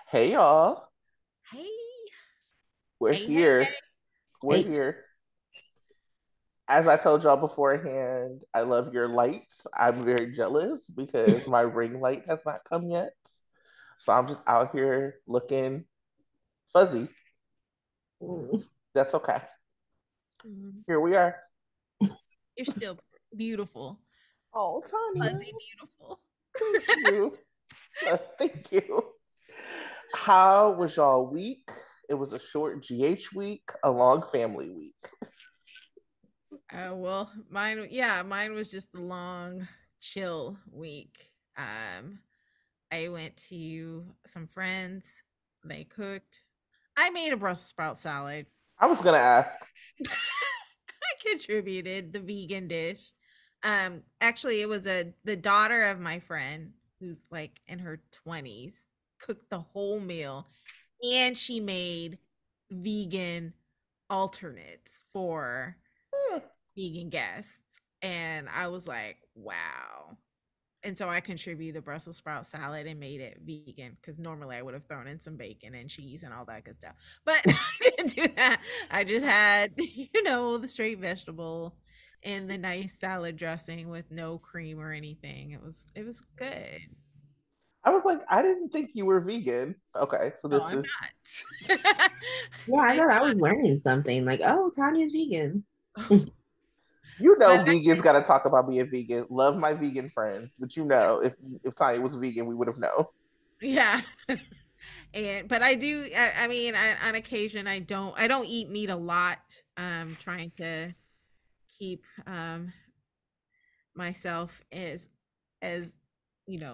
Hey y'all, Hey, we're hey, hey, here. hey. We're Hey, here. As I told y'all beforehand, I love your light. I'm very jealous because my ring light has not come yet. So I'm just out here looking fuzzy. mm, That's okay. Mm, Here we are. You're still beautiful, Oh, Tanya, fuzzy, beautiful. thank you. Thank you. How was y'all week? It was a short GH week, a long family week. Well, mine was just a long, chill week. I went to some friends. They cooked. I made a Brussels sprout salad. I was gonna ask. I contributed the vegan dish. Actually, it was the daughter of my friend who's like in her 20s cooked the whole meal, and she made vegan alternates for Hmm, vegan guests. And I was like, wow. And so I contributed the Brussels sprout salad and made it vegan because normally I would have thrown in some bacon and cheese and all that good stuff. But I didn't do that. I just had, the straight vegetable and the nice salad dressing with no cream or anything. It was good. I was like, I didn't think you were vegan. Okay, so No, this I'm is not. yeah, I I thought I was learning something. Like, oh, Tanya's vegan. you know but vegans got to talk about being vegan. Love my vegan friends, but if Tanya was vegan, we would have known. yeah. But I do I mean on occasion I don't eat meat a lot. Trying to keep myself as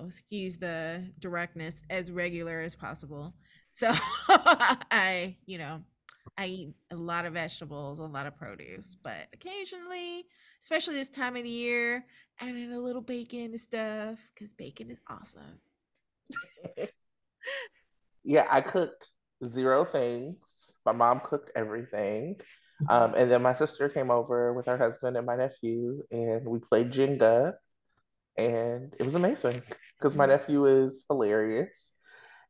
excuse the directness, as regular as possible. So I eat a lot of vegetables, a lot of produce, but occasionally, especially this time of the year, adding a little bacon and stuff because bacon is awesome. Yeah, I cooked zero things. My mom cooked everything. And then my sister came over with her husband and my nephew, and we played Jenga, and it was amazing because my Mm. nephew is hilarious,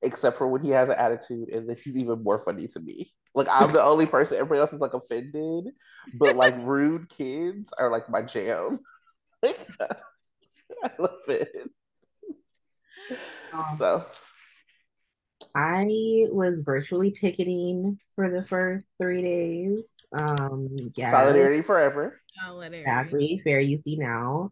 except for when he has an attitude, and then he's even more funny to me. Like I'm the only person, everybody else is like offended, but like rude kids are like my jam. I love it. Um, So I was virtually picketing for the first 3 days. Yeah, solidarity forever. Solidarity. exactly. Fair you see now.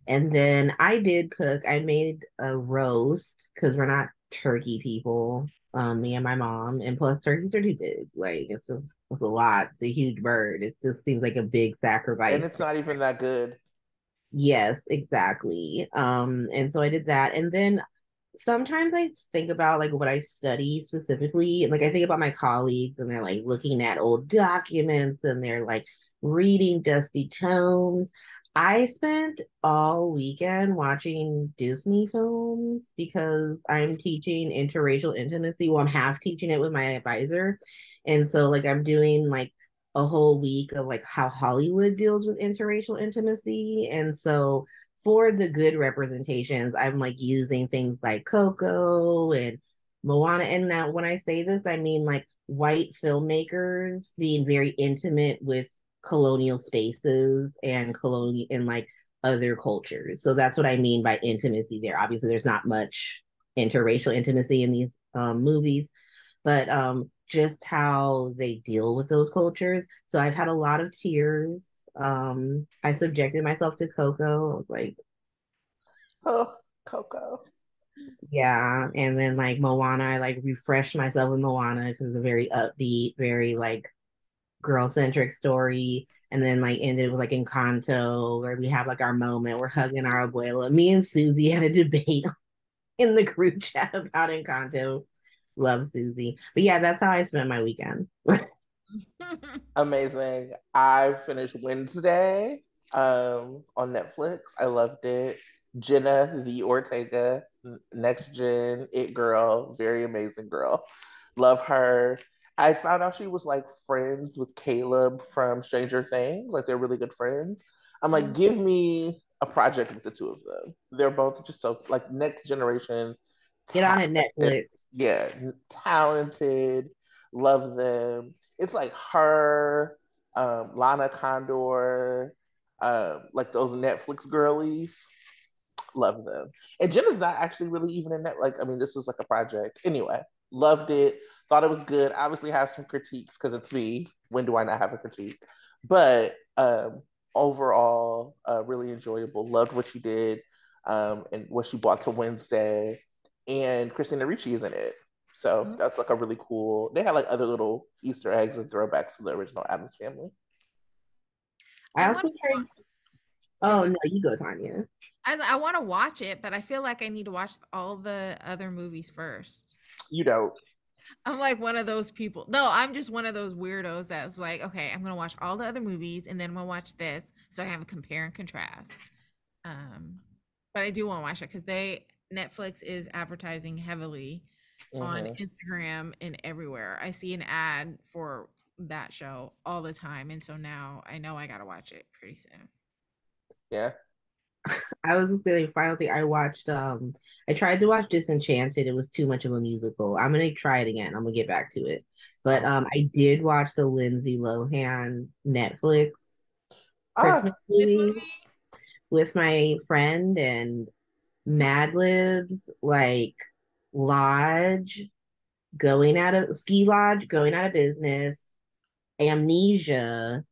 And then I did cook. I made a roast because we're not turkey people. Me and my mom, and plus turkeys are too big. Like it's a lot. It's a huge bird. It just seems like a big And sacrifice. it's not even that good. Yes, exactly. And so I did that. And then sometimes I think about like what I study specifically, and like I think about my colleagues and they're like looking at old documents and they're like reading dusty tomes. I spent all weekend watching Disney films because I'm teaching interracial intimacy. Well, I'm half teaching it with my advisor. And so like I'm doing like a whole week of like how Hollywood deals with interracial intimacy. And so for the good representations, I'm like using things like Coco and Moana. And now when I say this, I mean like white filmmakers being very intimate with colonial spaces and colonial and like other cultures. So that's what I mean by intimacy there. Obviously, there's not much interracial intimacy in these movies, but just how they deal with those cultures. So I've had a lot of tears. I subjected myself to Coco. I was like, Oh, Coco. yeah. And then like Moana, I like refreshed myself with Moana because it's a very upbeat, very like girl centric story. And then like ended with like Encanto, where we have like our moment. We're hugging our abuela. Me and Susie had a debate in the group chat about Encanto. Love Susie. But yeah, that's how I spent my weekend. Amazing. I finished Wednesday on Netflix. I loved it. Jenna the Ortega, next gen, it girl, very amazing girl. Love her. I found out she was like friends with Caleb from Stranger Things. Like they're really good friends. I'm like, give me a project with the two of them. They're both just so like next generation Get on it, talented. Netflix. Yeah, talented. Love them. It's like her, Lana Condor, like those Netflix girlies. Love them. And Jenna's not actually really even in that. Like, I mean, this is like a project. Anyway, loved it. Thought it was good. Obviously, have some critiques because it's me. When do I not have a critique? But overall, really enjoyable. Loved what she did, and what she brought to Wednesday. And Christina Ricci is in it. So that's like a really cool. They had like other little Easter eggs and throwbacks to the original Addams Family. I I also want heard. to. Oh no, you go, Tanya. I want to watch it, but I feel like I need to watch all the other movies first. You know, I'm like one of those people. No, I'm just one of those weirdos that's like, okay, I'm gonna watch all the other movies and then I'm gonna watch this so I have a compare and contrast. Um, but I do want to watch it because Netflix is advertising heavily on mm-hmm. Instagram and everywhere. I see an ad for that show all the time, and so now I know I gotta watch it pretty soon. Yeah. I was feeling final thing I watched I tried to watch Disenchanted. It was too much of a musical. I'm gonna try it again. I'm gonna get back to it. But Oh. I did watch the Lindsay Lohan Netflix Christmas This movie movie, with my friend and Mad Libs, like Lodge going out of Ski Lodge going out of business, Amnesia,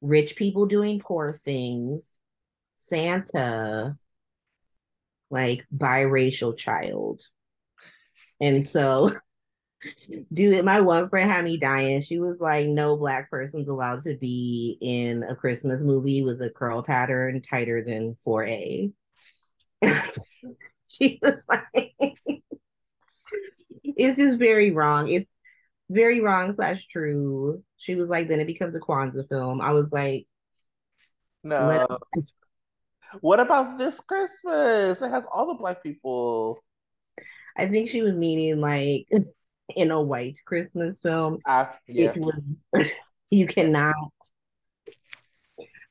rich people doing poor things, Santa, like biracial child. And so, dude, my one friend had me dying. She was like, no black person's allowed to be in a Christmas movie with a curl pattern tighter than 4A. She was like, it's just very wrong. It's very wrong slash true. She was like, then it becomes a Kwanzaa film. I was like, let No. What about this Christmas? It has all the black people. I think she was meaning like in a white Christmas film, Yeah, it was you yeah. cannot.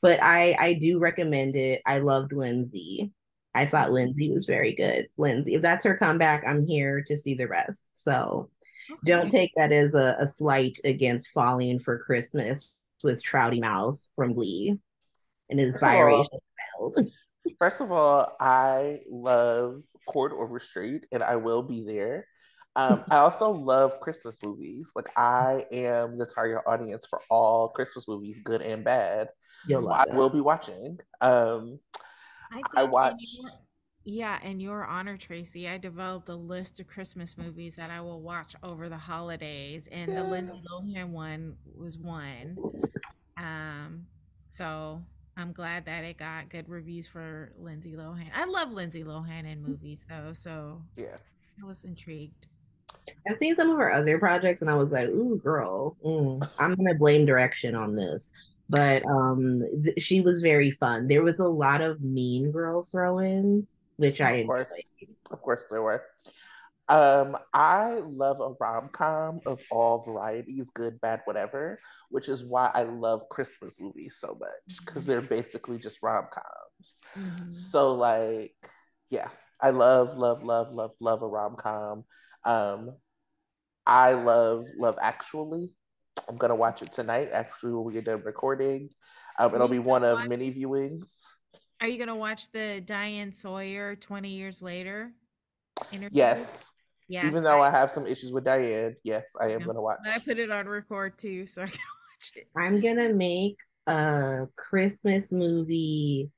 But I do recommend it. I loved Lindsay. I thought Lindsay was very good. Lindsay, if that's her comeback, I'm here to see the rest. So don't okay. take that as a slight against Falling for Christmas with Trouty Mouth from Glee and his First of all, biracial child. first of all, I love Court Overstreet, and I will be there. I also love Christmas movies. Like I am the target audience for all Christmas movies, good and bad. You'll So I love it. will be watching. I I think in watched. your yeah, in your honor, Tracy, I developed a list of Christmas movies that I will watch over the holidays, and the Lindsay Yes. Lohan one was one. Um, so I'm glad that it got good reviews for Lindsay Lohan. I love Lindsay Lohan in movies though, so Yeah. I was intrigued. I've seen some of her other projects and I was like, ooh, girl, I'm gonna blame direction on this. But she was very fun. There was a lot of mean girl throw-ins, which I Of enjoyed. course. Of course there were. I love a rom-com of all varieties, good, bad, whatever, which is why I love Christmas movies so much because they're basically just rom-coms. Mm-hmm. So like, yeah, I love, love, love, love, love a rom-com. Um, I love Love Actually. I'm gonna watch it tonight. Actually, when we get done recording, Are it'll you be gonna one of watch? many viewings. Are you gonna watch the Diane Sawyer 20 years later interview? Yes, even Yes, though I have some issues with Diane, yes, I am know. gonna But I watch. put it on record too, so I can watch it. I'm gonna make a Christmas movie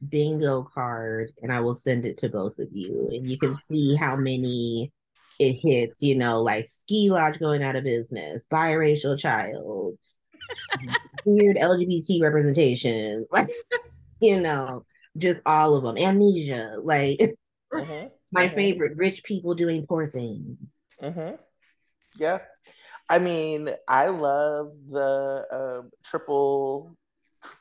bingo card and I will send it to both of you. And you can see how many it hits, like Ski Lodge going out of business, biracial child, weird LGBT representation, like, you know, just all of them. Amnesia, like Mm-hmm. my Mm-hmm. favorite, rich people doing poor things. Mm-hmm. Yeah. I mean, I love the triple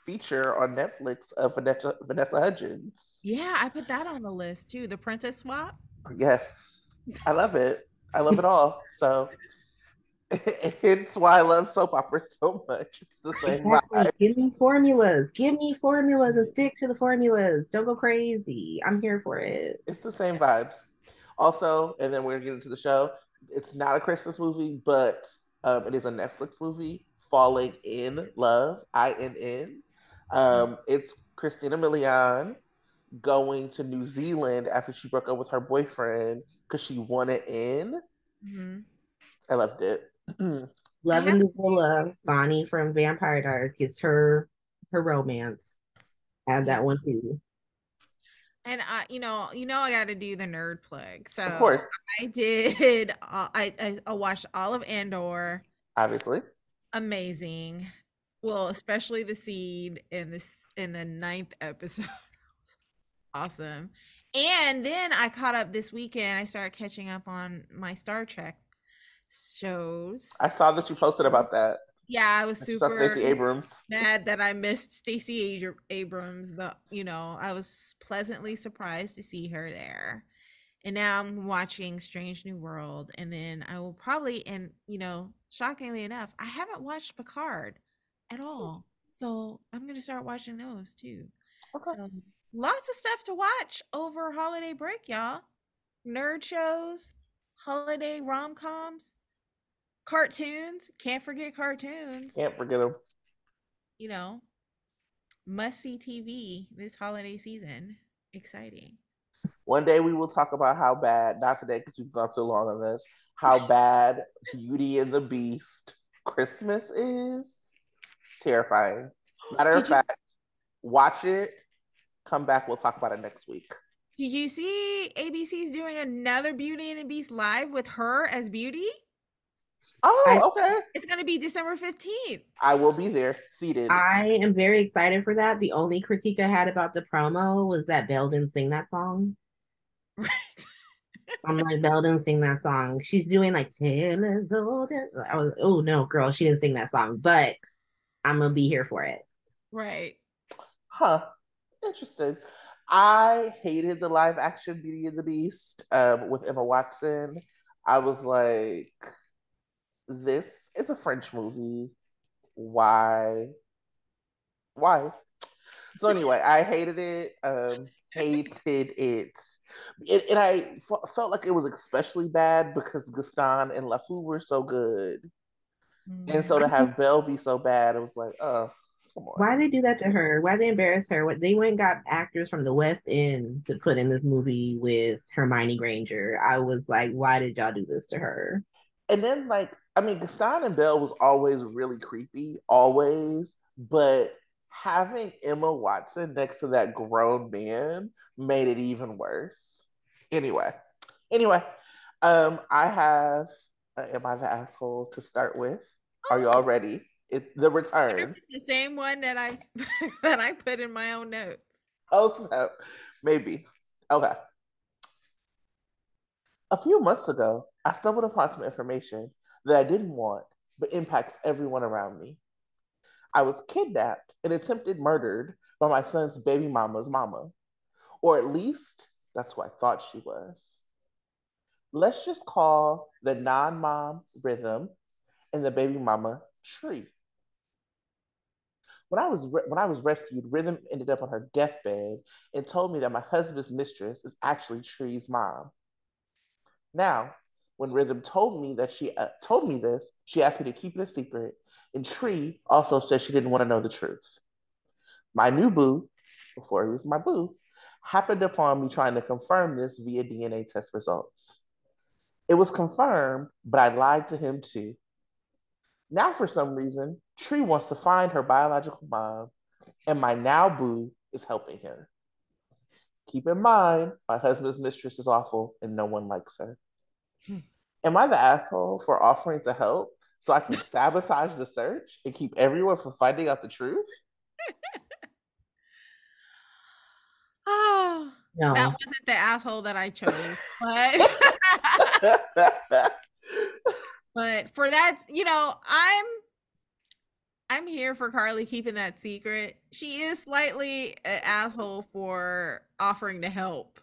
feature on Netflix of Vanessa Hudgens. Yeah, I put that on the list too. The Princess Swap. Yes, I love it. I love it all. So it's why I love soap operas so much. It's the same Exactly. vibe. Give me formulas. Give me formulas and stick to the formulas. Don't go crazy. I'm here for it. It's the same vibes. Also, and then we're gonna get into the show. It's not a Christmas movie, but it is a Netflix movie. Falling in Love, INN. It's Christina Milian going to New Zealand after she broke up with her boyfriend because she wanted in. Mm-hmm. I loved it. I Loving have, the Villa, Bonnie from Vampire Diaries gets her romance. Add yeah. that one too. And I got to do the nerd plug. Of So course, I did. I watched all of Andor. obviously. Amazing. Well, especially the scene in the ninth episode. Awesome. And then I caught up this weekend. I started catching up on my Star Trek shows. I saw that you posted about that. Yeah, I was I saw super Stacey Abrams. mad that I missed Stacey Abrams. I was pleasantly surprised to see her there. And now I'm watching Strange New World, and then I will probably, and shockingly enough, I haven't watched Picard at all. So I'm gonna start watching those too. Okay. So lots of stuff to watch over holiday break, y'all. Nerd shows, holiday rom-coms, cartoons. Can't forget cartoons. Can't forget them. You know, must see TV this holiday season. Exciting. One day we will talk about how bad, not today because we've gone too long on this, how bad Beauty and the Beast Christmas is. Terrifying. Matter of Did you fact, watch it, come back, we'll talk about it next week. did you see ABC's doing another Beauty and the Beast live with her as Beauty? I Oh, okay. It's gonna be December 15th. I will be there, seated. I am very excited for that. The only critique I had about the promo was that Belle didn't sing that song. Right. I'm like, Belle didn't sing that song. She's doing like Taylor's old. I was, oh no, girl, she didn't sing that song, but I'm gonna be here for it. Right. Huh. Interesting. I hated the live action Beauty and the Beast with Emma Watson. I was like, this is a French movie. Why? Why? So anyway, I hated it. Hated it. And felt like it was especially bad because Gaston and LaFou were so good. And so to have Belle be so bad, it was like, oh, come on. Why they do that to her? Why they embarrass her? What they went and got actors from the West End to put in this movie with Hermione Granger. I was like, why did y'all do this to her? And then like, I mean, Gaston and Belle was always really creepy, always, but having Emma Watson next to that grown man made it even worse. Anyway, anyway, I have Am I the Asshole to start with? Are Oh, y'all ready? The return. the same one that I that I put in my own notes. Oh snap, maybe. Okay. A few months ago, I stumbled upon some information that I didn't want, but impacts everyone around me. I was kidnapped and attempted murdered by my son's baby mama's mama, or at least that's who I thought she was. Let's just call the non mom Rhythm and the baby mama Tree. When I was rescued, Rhythm ended up on her deathbed and told me that my husband's mistress is actually Tree's mom. Now, when Rhythm told me this, she asked me to keep it a secret, and Tree also said she didn't want to know the truth. My new boo, before he was my boo, happened upon me trying to confirm this via DNA test results. It was confirmed, but I lied to him too. Now, for some reason, Tree wants to find her biological mom, and my now boo is helping him. Keep in mind, my husband's mistress is awful and no one likes her. Am I the asshole for offering to help so I can sabotage the search and keep everyone from finding out the truth? Oh, that No, wasn't the asshole that I chose, but but for that, I'm here for Carly keeping that secret. She is slightly an asshole for offering to help.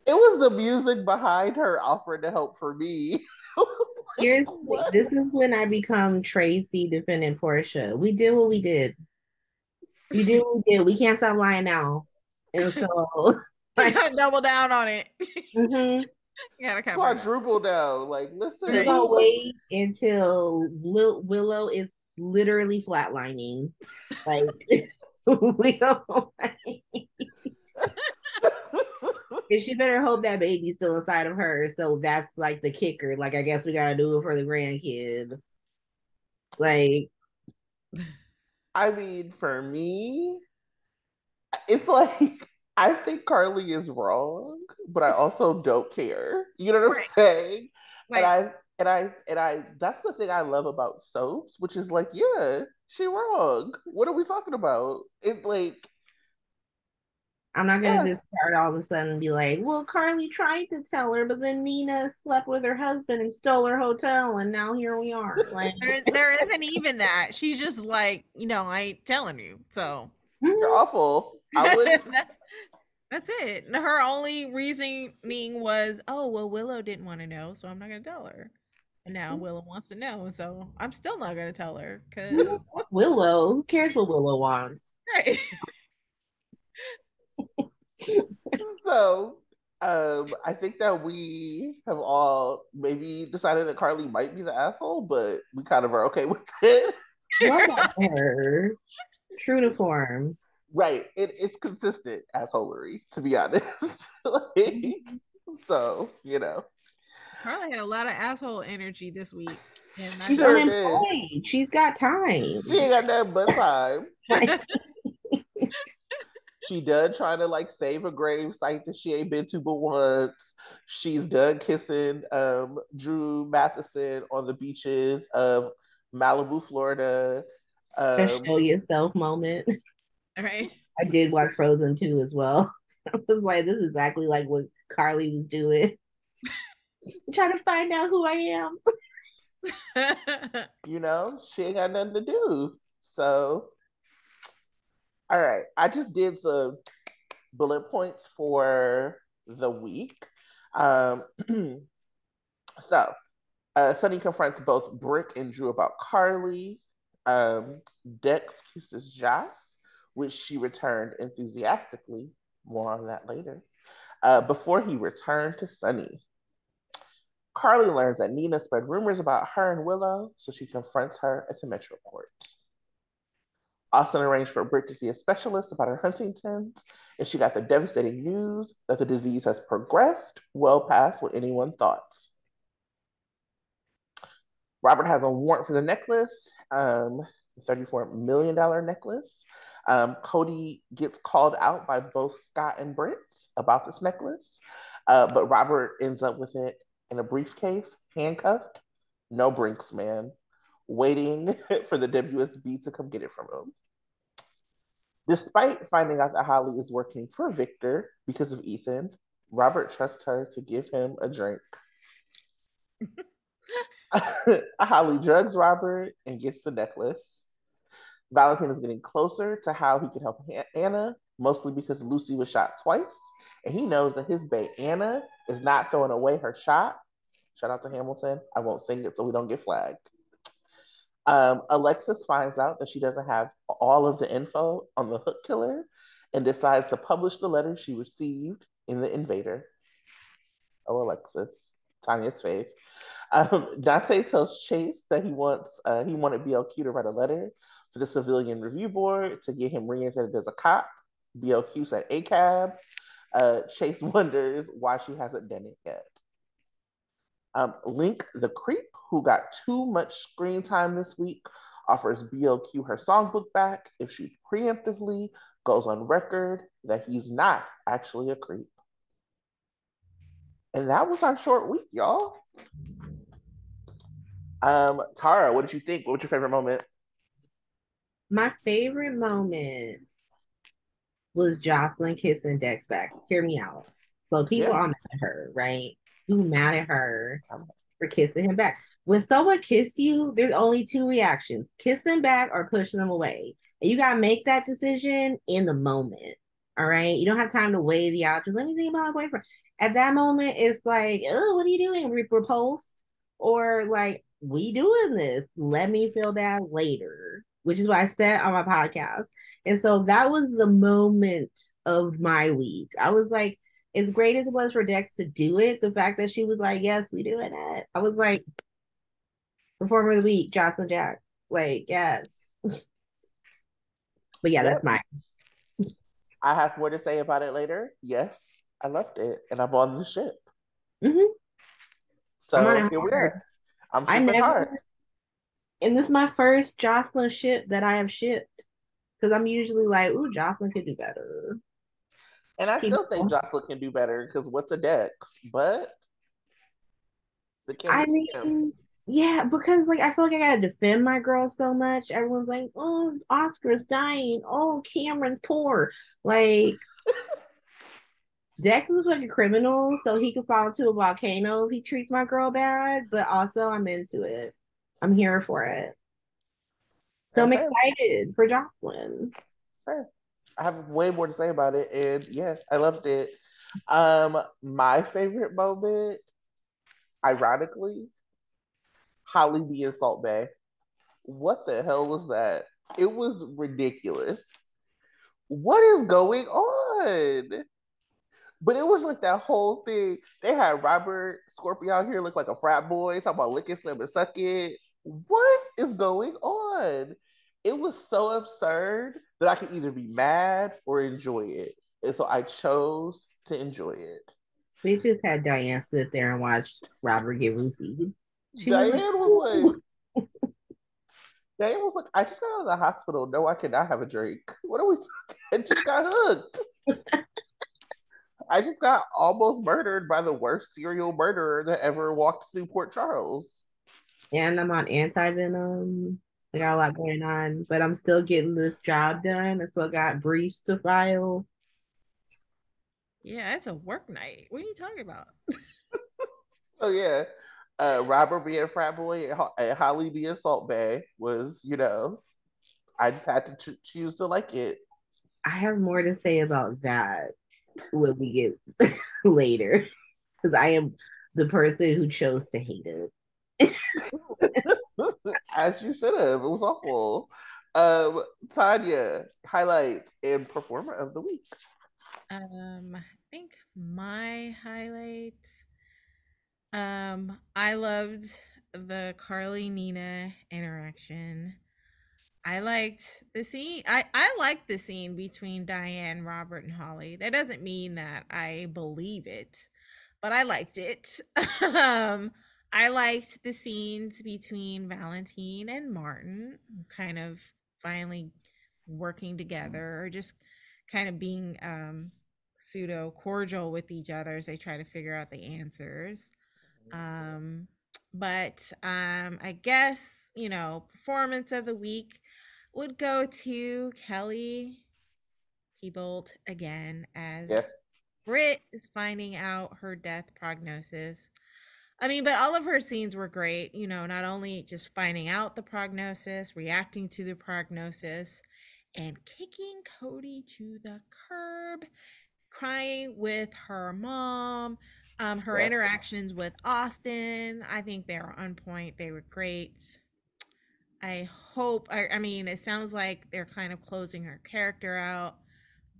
It was the music behind her offering to help for me. Like, here's what? this is when I become Tracy defending Portia. We did what we did. We did what we did. We can't stop lying now. And so You gotta double down on it. Mm-hmm. You gotta cover it up. Quadruple down. Like, She's Right. gonna listen, let's. wait until Willow is literally flatlining. Like we don't and she better hope that baby's still inside of her. So that's like the kicker. Like I guess we gotta do it for the grandkid. Like I mean, for me, it's like I think Carly is wrong, but I also don't care. You know what I'm Right. saying? And Like, I that's the thing I love about soaps, which is like, yeah, she wrong. What are we talking about? It like, I'm not gonna yeah, just start all of a sudden and be like, well, Carly tried to tell her, but then Nina slept with her husband and stole her hotel, and now here we are. Like, there isn't even that. She's just like, I ain't telling you. So you're mhm. awful. I would that's it. Her only reasoning was, oh well, Willow didn't want to know, so I'm not gonna tell her. And now Willow wants to know, and so I'm still not gonna tell her because Willow, who cares what Willow wants? right. so I think that we have all maybe decided that Carly might be the asshole, but we kind of are okay with it. Whatever. True to form. Right. It's consistent assholery, to be honest. Like, so, Carly had a lot of asshole energy this week, and I She's don't. sure it is. unemployed. She's got She time. ain't got nothing but time. Like, She done trying to like save a grave site that she ain't been to but once. She's done kissing Drew Matheson on the beaches of Malibu, Florida. a Um, show yourself moment. Right. I did watch Frozen 2 as well. I was like, this is exactly like what Carly was doing. I'm trying to find out who I am. she ain't got nothing to do. So, all right. I just did some bullet points for the week. Um, so, Sunny confronts both Brick and Drew about Carly. Dex kisses Joss, which she returned enthusiastically. More on that later. Before he returned to Sunny, Carly learns that Nina spread rumors about her and Willow, so she confronts her at the Metroport. Austin arranged for Britt to see a specialist about her Huntington's, and she got the devastating news that the disease has progressed well past what anyone thought. Robert has a warrant for the necklace, $34 million necklace. Cody gets called out by both Scott and Britt about this necklace, but Robert ends up with it in a briefcase, handcuffed, no Brinks man, waiting for the WSB to come get it from him. Despite finding out that Holly is working for Victor because of Ethan, Robert trusts her to give him a drink. Holly drugs Robert and gets the necklace. Valentine is getting closer to how he can help Anna, mostly because Lucy was shot twice, and he knows that his bae Anna is not throwing away her shot. Shout out to Hamilton. I won't sing it so we don't get flagged. Alexis finds out that she doesn't have all of the info on the hook killer and decides to publish the letter she received in the Invader. Oh, Alexis, Tanya's fave. Dante tells Chase that he wanted BLQ to write a letter for the Civilian Review Board to get him reinstated as a cop. BLQ said ACAB. Chase wonders why she hasn't done it yet. Link the Creep, who got too much screen time this week, offers BLQ her songbook back if she preemptively goes on record that he's not actually a creep. And that was our short week, y'all. Tara, what did you think? What was your favorite moment? My favorite moment was Jocelyn kissing Dex back. Hear me out. So people Yeah. are mad at her, right? Who mad at her for kissing him back? When someone kiss you, there's only two reactions: kiss them back or push them away. And you gotta make that decision in the moment. All right. You don't have time to weigh the options. Let me think about my boyfriend. At that moment, it's like, oh, what are you doing? Repulsed? Or like, we doing this. Let me feel that later, which is what I said on my podcast. And so that was the moment of my week. I was like, as great as it was for Dex to do it, the fact that she was like, "Yes, we doing it," I was like, "Performer of the week, Jocelyn Jack." Like, yeah, but yeah, that's Yep. mine. I have more to say about it later. Yes, I loved it, and I'm on the ship. Hmm. I'm on So it here we hard. are. I'm I shipping hard. never, and this is my first Jocelyn ship that I have shipped because I'm usually like, "Ooh, Jocelyn could do better." And I You still think know? Jocelyn can do better because what's a Dex? But the Kim I is Kim. mean, yeah, because like I feel like I gotta defend my girl so much. Everyone's like, "Oh, Oscar's dying. Oh, Cameron's poor." Like Dex is a fucking criminal, so he could fall into a volcano if he treats my girl bad. But also, I'm into it. I'm here for it. So And I'm same, excited for Jocelyn. same. I have way more to say about it, and yeah, I loved it. My favorite moment, ironically, Holly being Salt Bay. What the hell was that? It was ridiculous. What is going on? But it was like that whole thing. They had Robert Scorpio out here look like a frat boy, talking about licking, slim, and suck it. What is going on? It was so absurd that I could either be mad or enjoy it. And so I chose to enjoy it. We just had Diane sit there and watch Robert get roofied. She was like, Diane was like, "Ooh." Diane was like, I just got out of the hospital. No, I cannot have a drink. What are we talking? I just got hooked. I just got almost murdered by the worst serial murderer that ever walked through Port Charles. And I'm on anti venom. I got a lot going on, but I'm still getting this job done. I still got briefs to file. Yeah, it's a work night. What are you talking about? So yeah, Robert being a frat boy and Holly being Salt Bay was, I just had to choose to like it. I have more to say about that when we get later because I am the person who chose to hate it. As you should have. It was awful. Tanya, highlights and performer of the week. I think my highlights. I loved the Carly Nina interaction. I liked the scene. I liked the scene between Diane, Robert, and Holly. That doesn't mean that I believe it, but I liked it. um, I liked the scenes between Valentine and Martin, kind of finally working together, or just kind of being pseudo cordial with each other as they try to figure out the answers. Um, but I guess, performance of the week would go to Kelly Peebolt again Yeah. as Britt is finding out her death prognosis. I mean, but all of her scenes were great, not only just finding out the prognosis, reacting to the prognosis, and kicking Cody to the curb, crying with her mom, her Yeah. interactions with Austin. I think they were on point. They were great. I mean, it sounds like they're kind of closing her character out,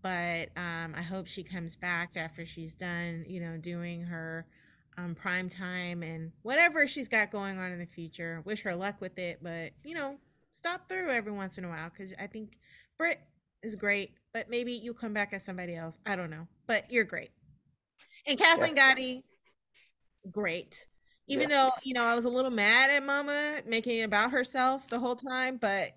but I hope she comes back after she's done, doing her prime time and whatever she's got going on in the future. Wish her luck with it, but, stop through every once in a while because I think Britt is great, but maybe you'll come back as somebody else. I don't know, but you're great. And Yeah. Kathleen Gotti, great. Yeah. Even though, I was a little mad at Mama making it about herself the whole time, but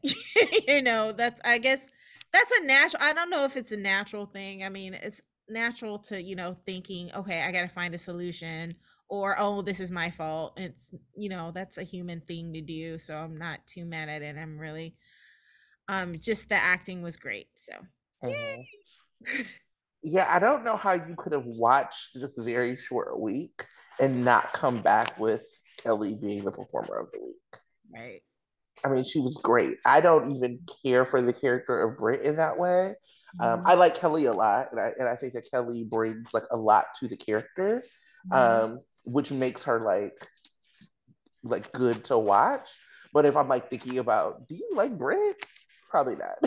that's I guess that's a natural I don't know if it's a natural thing. I mean, it's natural to, thinking, okay, I got to find a solution or oh, this is my fault. It's, that's a human thing to do, so I'm not too mad at it. I'm really just the acting was great. So, Mhm. yay. Yeah, I don't know how you could have watched this very short week and not come back with Kelly being the performer of the week. Right. I mean, she was great. I don't even care for the character of Britt in that way. Mhm. I like Kelly a lot, and I think that Kelly brings like a lot to the character, Mhm. which makes her like good to watch. But if I'm like thinking about, do you like Britt? Probably not.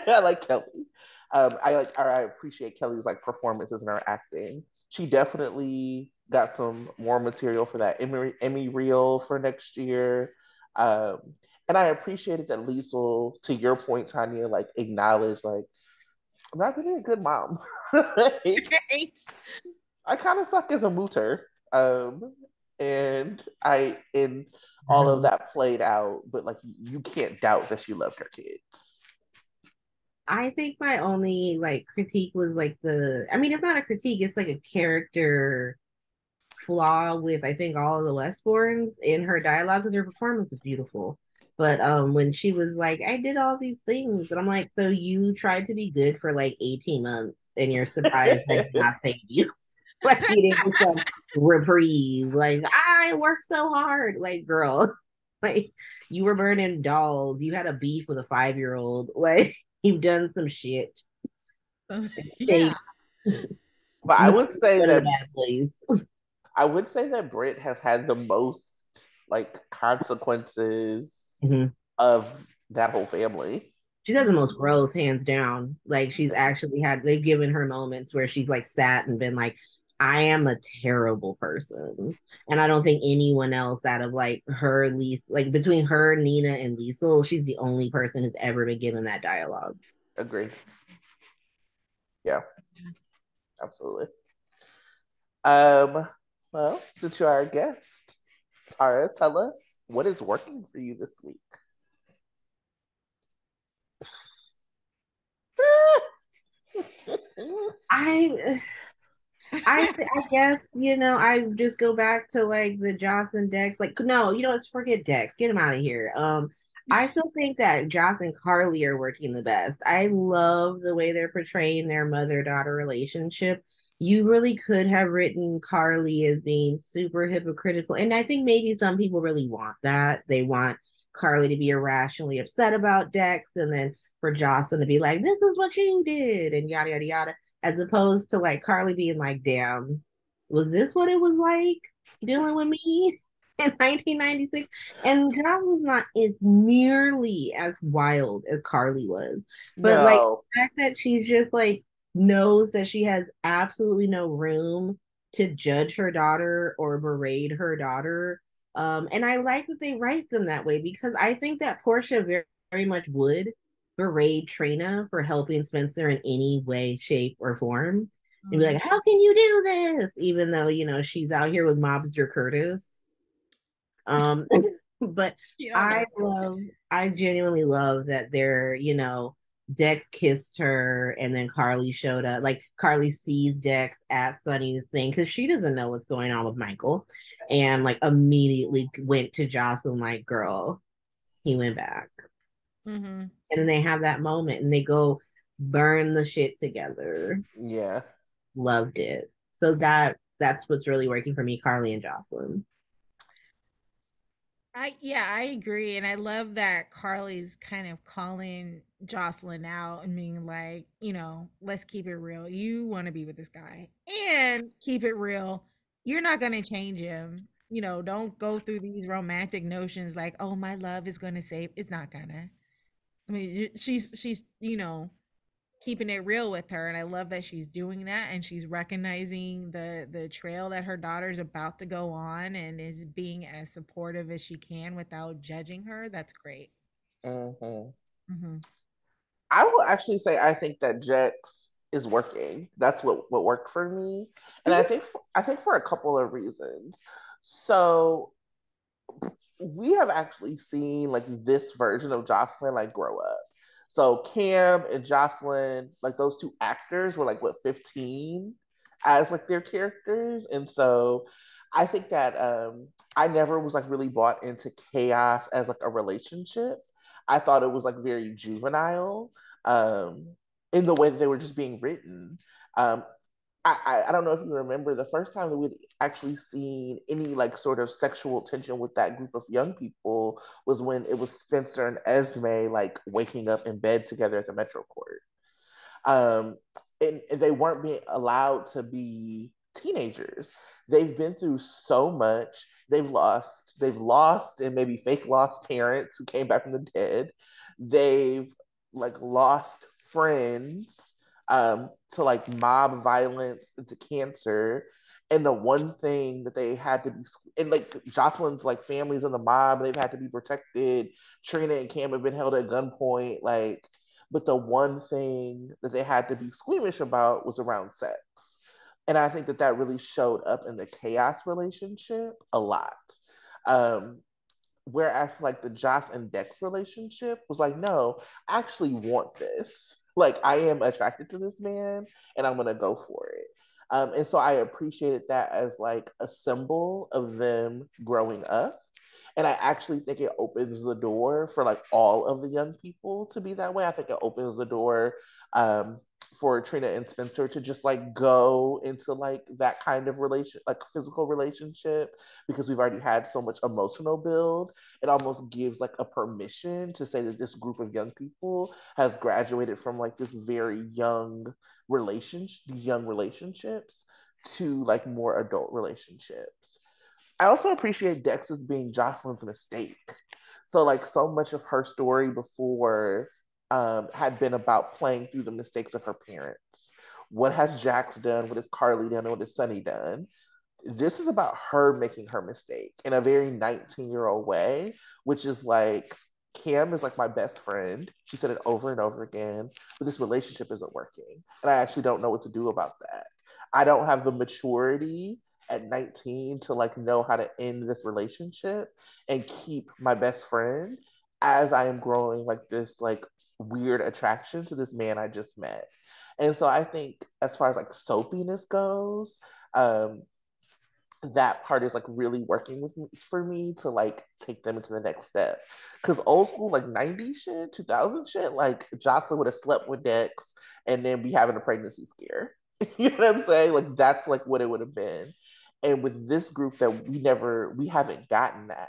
I like Kelly. I appreciate Kelly's like performances and her acting. She definitely got some more material for that Emmy reel for next year. Um, and I appreciated that Liesel, to your point, Tanya, like acknowledged like I'm not really a good mom. Like, Right. I kind of suck as a mooter. And all of that played out, but like you can't doubt that she loved her kids. I think my only like critique was like I mean, it's not a critique, it's like a character flaw with I think all of the Westbournes in her dialogue because her performance was beautiful. But when she was like, I did all these things, and I'm like, so you tried to be good for like 18 months and you're surprised that did not save you. Like you didn't get some reprieve. Like, I worked so hard. Like, girl, like you were burning dolls. You had a beef with a 5-year-old. Like, you've done some shit. Yeah. They, But you went in a bad place. I would say that Britt has had the most like consequences Mhm. of that whole family. She's had the most growth, hands down. Like she's actually they've given her moments where she's like sat and been like, I am a terrible person. And I don't think anyone else out of like her, least like between her, Nina, and Liesel, she's the only person who's ever been given that dialogue. Agree. Yeah, absolutely. Um, well, since you are our guest, Tara, tell us what is working for you this week. I I guess I just go back to like the Joss and Dex. Like, no, let's forget Dex. Get him out of here. I still think that Joss and Carly are working the best. I love the way they're portraying their mother-daughter relationship. You really could have written Carly as being super hypocritical, and I think maybe some people really want that. They want Carly to be irrationally upset about Dex, and then for Jocelyn to be like, "This is what you did," and yada yada yada, as opposed to like Carly being like, damn, was this what it was like dealing with me in 1996? And Giles was not as nearly as wild as Carly was. But like No. the fact that she's just like knows that she has absolutely no room to judge her daughter or berate her daughter. And I like that they write them that way because I think that Portia very much would berate Trina for helping Spencer in any way, shape, or form. And be like, how can you do this? Even though, she's out here with Mobster Curtis. Um, but I genuinely love that Dex kissed her and then Carly showed up. Like Carly sees Dex at Sunny's thing because she doesn't know what's going on with Michael. And like immediately went to Jocelyn, like, girl, he went back. Mm-hmm. And then they have that moment and they go burn the shit together. Yeah. Loved it. So that's what's really working for me, Carly and Jocelyn. I agree. And I love that Carly's kind of calling Jocelyn out and being like, let's keep it real. You want to be with this guy and keep it real. You're not gonna change him. Don't go through these romantic notions like, oh, my love is gonna save. It's not gonna. I mean, she's keeping it real with her, and I love that she's doing that and she's recognizing the trail that her daughter's about to go on and is being as supportive as she can without judging her. That's great. Mm-hmm. Mm-hmm. I will actually say I think that Jex is working. That's what worked for me, and Mm-hmm. I think for a couple of reasons. So we have actually seen like this version of Jocelyn like grow up. So Cam and Jocelyn, like those two actors were like what 15 as like their characters. And so I think that I never was like really bought into chaos as like a relationship. I thought it was like very juvenile um in the way that they were just being written. Um, I don't know if you remember the first time that we'd actually seen any like sort of sexual tension with that group of young people was when it was Spencer and Esme like waking up in bed together at the Metro Court. Um, and they weren't being allowed to be teenagers. They've been through so much. They've lost and maybe fake lost parents who came back from the dead. They've like lost friends to like mob violence into cancer. And the one thing that they had to be, and like Jocelyn's like families in the mob, they've had to be protected. Trina and Cam have been held at gunpoint. Like, but the one thing that they had to be squeamish about was around sex. And I think that that really showed up in the chaos relationship a lot. Um, Whereas like the Joss and Dex relationship was like, no, I actually want this. Like I am attracted to this man and I'm gonna go for it. And so I appreciated that as like a symbol of them growing up. And I actually think it opens the door for like all of the young people to be that way. I think it opens the door um, for Trina and Spencer to just like go into like that kind of relation, like physical relationship, because we've already had so much emotional build. It almost gives like a permission to say that this group of young people has graduated from like this very young relationships to like more adult relationships. I also appreciate Dex as being Jocelyn's mistake. So like so much of her story before had been about playing through the mistakes of her parents. What has Jax done? What has Carly done? What has Sunny done? This is about her making her mistake in a very 19-year-old way, which is like Cam is like my best friend. She said it over and over again, but this relationship isn't working. And I actually don't know what to do about that. I don't have the maturity at 19 to like know how to end this relationship and keep my best friend as I am growing like this like weird attraction to this man I just met. And so I think as far as like soapiness goes, um, that part is like really working with me for me to like take them into the next step. Because old school, like 90s shit, 2000 shit, like Jocelyn would have slept with Dex and then be having a pregnancy scare. You know what I'm saying? Like that's like what it would have been. And with this group that we haven't gotten that.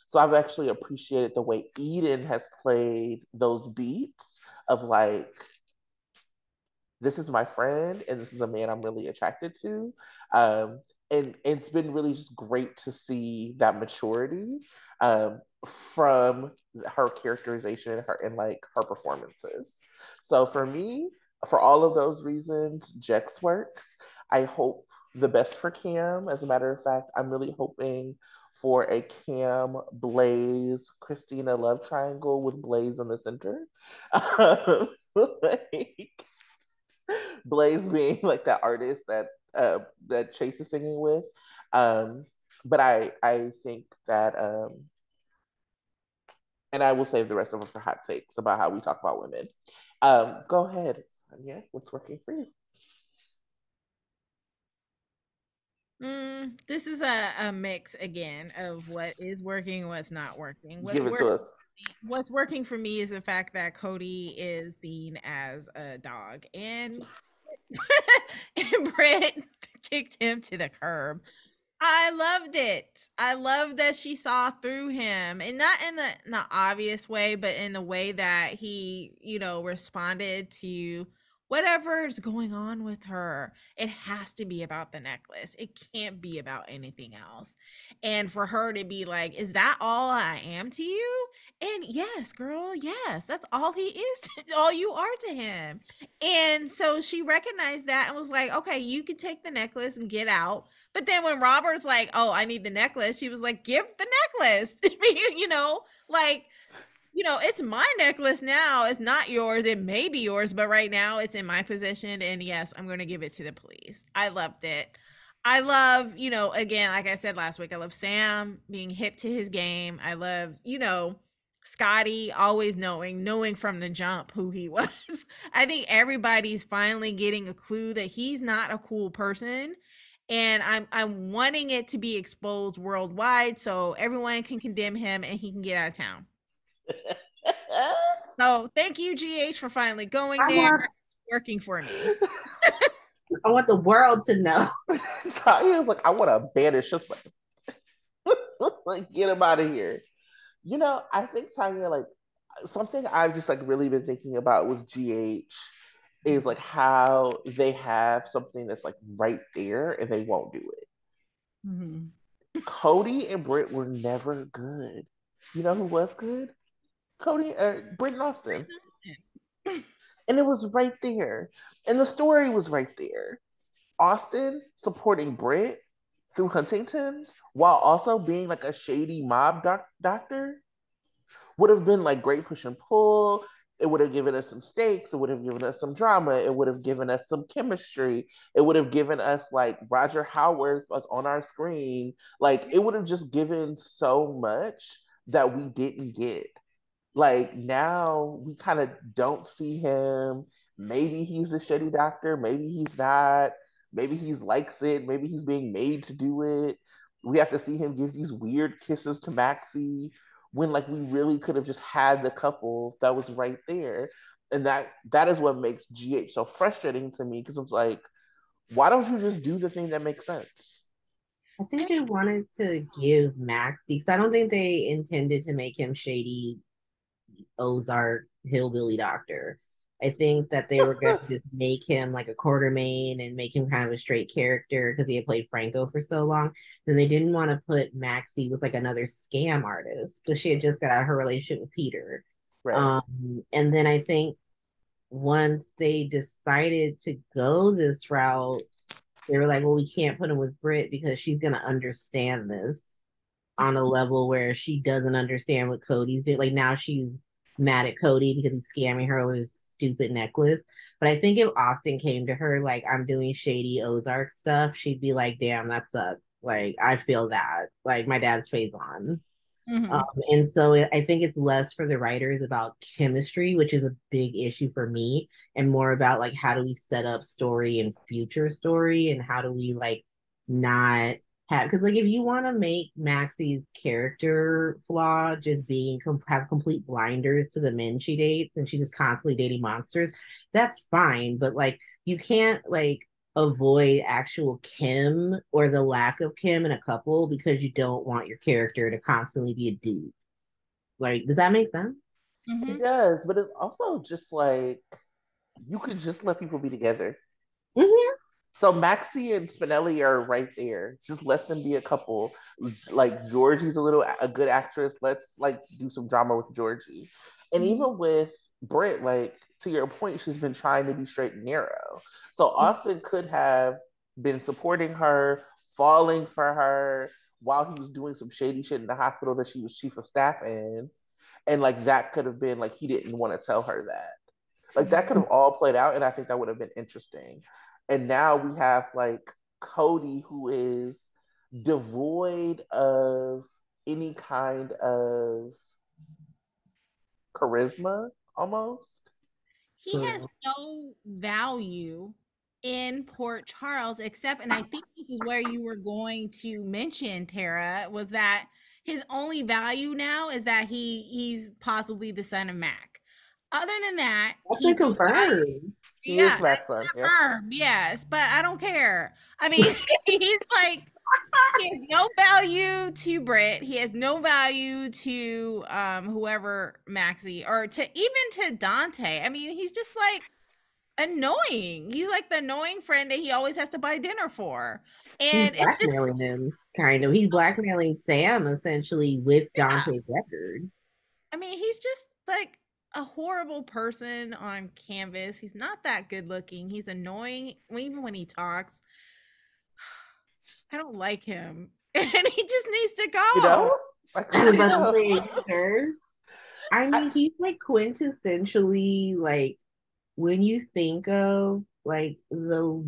So I've actually appreciated the way Eden has played those beats of like, this is my friend and this is a man I'm really attracted to. And it's been really just great to see that maturity from her characterization and like her performances. So for me, for all of those reasons, Jex works. I hope the best for Cam. As a matter of fact, I'm really hoping for a Cam Blaze Christina love triangle with Blaze in the center. Like, Blaze being like that artist that Chase is singing with. Um, but I think that and I will save the rest of it for hot takes about how we talk about women. Go ahead, Sonia. What's working for you? This is a mix again of what is working and what's not working. Give it to us. What's working for me is the fact that Cody is seen as a dog and and Britt kicked him to the curb. I loved it. I love that she saw through him, and not in the obvious way, but in the way that he, responded to whatever's going on with her. It has to be about the necklace. It can't be about anything else. And for her to be like, "Is that all I am to you?" And yes, girl, yes, that's all he is all you are to him. And so she recognized that and was like, "Okay, you can take the necklace and get out." But then when Robert's like, "Oh, I need the necklace," she was like, "Give the necklace." I mean, like, it's my necklace now. It's not yours. It may be yours, but right now it's in my possession. And yes, I'm going to give it to the police. I loved it. I love, again, like I said last week, I love Sam being hip to his game. I love, Scotty always knowing from the jump who he was. I think everybody's finally getting a clue that he's not a cool person, and I'm wanting it to be exposed worldwide so everyone can condemn him and he can get out of town. So thank you, GH, for finally going I there. want It's working for me. I want the world to know. Tanya's like, I want to banish this one. Like, get him out of here. I think Tanya, like, something I've just like really been thinking about with GH is like how they have something that's like right there and they won't do it. Mm-hmm. Cody and Britt were never good. You know who was good? Britt and Austin. And it was right there. And the story was right there. Austin supporting Britt through Huntington's while also being like a shady mob doctor would have been like great push and pull. It would have given us some stakes. It would have given us some drama. It would have given us some chemistry. It would have given us like Roger Howard's like on our screen. Like it would have just given so much that we didn't get. Like now we kind of don't see him. Maybe he's a shitty doctor. Maybe he's not. Maybe he's likes it. Maybe he's being made to do it. We have to see him give these weird kisses to Maxie when like we really could have just had the couple that was right there. And that is what makes GH so frustrating to me because it's like, why don't you just do the thing that makes sense? I think they wanted to give Max because I don't think they intended to make him shady Ozark hillbilly doctor. I think that they were going to just make him like a quartermain and make him kind of a straight character because he had played Franco for so long. And they didn't want to put Maxie with like another scam artist because she had just got out of her relationship with Peter. Right. And then I think once they decided to go this route, they were like, well, we can't put him with Britt because she's going to understand this on a level where she doesn't understand what Cody's doing. Like now she's mad at Cody because he's scamming her with his stupid necklace. But I think if Austin came to her like I'm doing shady Ozark stuff, she'd be like, damn, that sucks. Like I feel that. Like my dad's phase on. Um, Mm-hmm. and so I think it's less for the writers about chemistry, which is a big issue for me, and more about like how do we set up story and future story, and how do we like not have because like if you want to make Maxie's character flaw just being have complete blinders to the men she dates and she's just constantly dating monsters, that's fine. But like you can't like avoid actual Kim or the lack of Kim in a couple because you don't want your character to constantly be a dude. Like, does that make sense? It Mm-hmm. does, but it's also just like you could just let people be together. Mm-hmm. So Maxie and Spinelli are right there. Just let them be a couple. Like Georgie's a good actress. Let's like do some drama with Georgie. And Mm-hmm. even with Britt, like to your point, she's been trying to be straight and narrow. So Austin could have been supporting her, falling for her while he was doing some shady shit in the hospital that she was chief of staff in. And like that could have been like he didn't want to tell her that. Like that could have all played out, and I think that would have been interesting. And now we have like Cody, who is devoid of any kind of charisma, almost. He has no value in Port Charles except, and I think this is where you were going to mention, Tara, was that his only value now is that he's possibly the son of Mac. Other than that, That's been he's no value. confirmed. He is Yeah, Mac's son. that's Yep. confirmed. Yes, but I don't care. I mean, he's like he has no value to Britt. He has no value to whoever Maxie or to even to Dante. I mean, he's just like annoying. He's like the annoying friend that he always has to buy dinner for. He's And it's just blackmailing them, kind of. He's blackmailing Sam essentially with yeah. Dante's record. I mean, he's just like a horrible person on canvas. He's not that good looking. He's annoying even when he talks. I don't like him. And he just needs to You go. know? Like I for was about to real. say, sure. I I, mean, he's like quintessentially like when you think of like the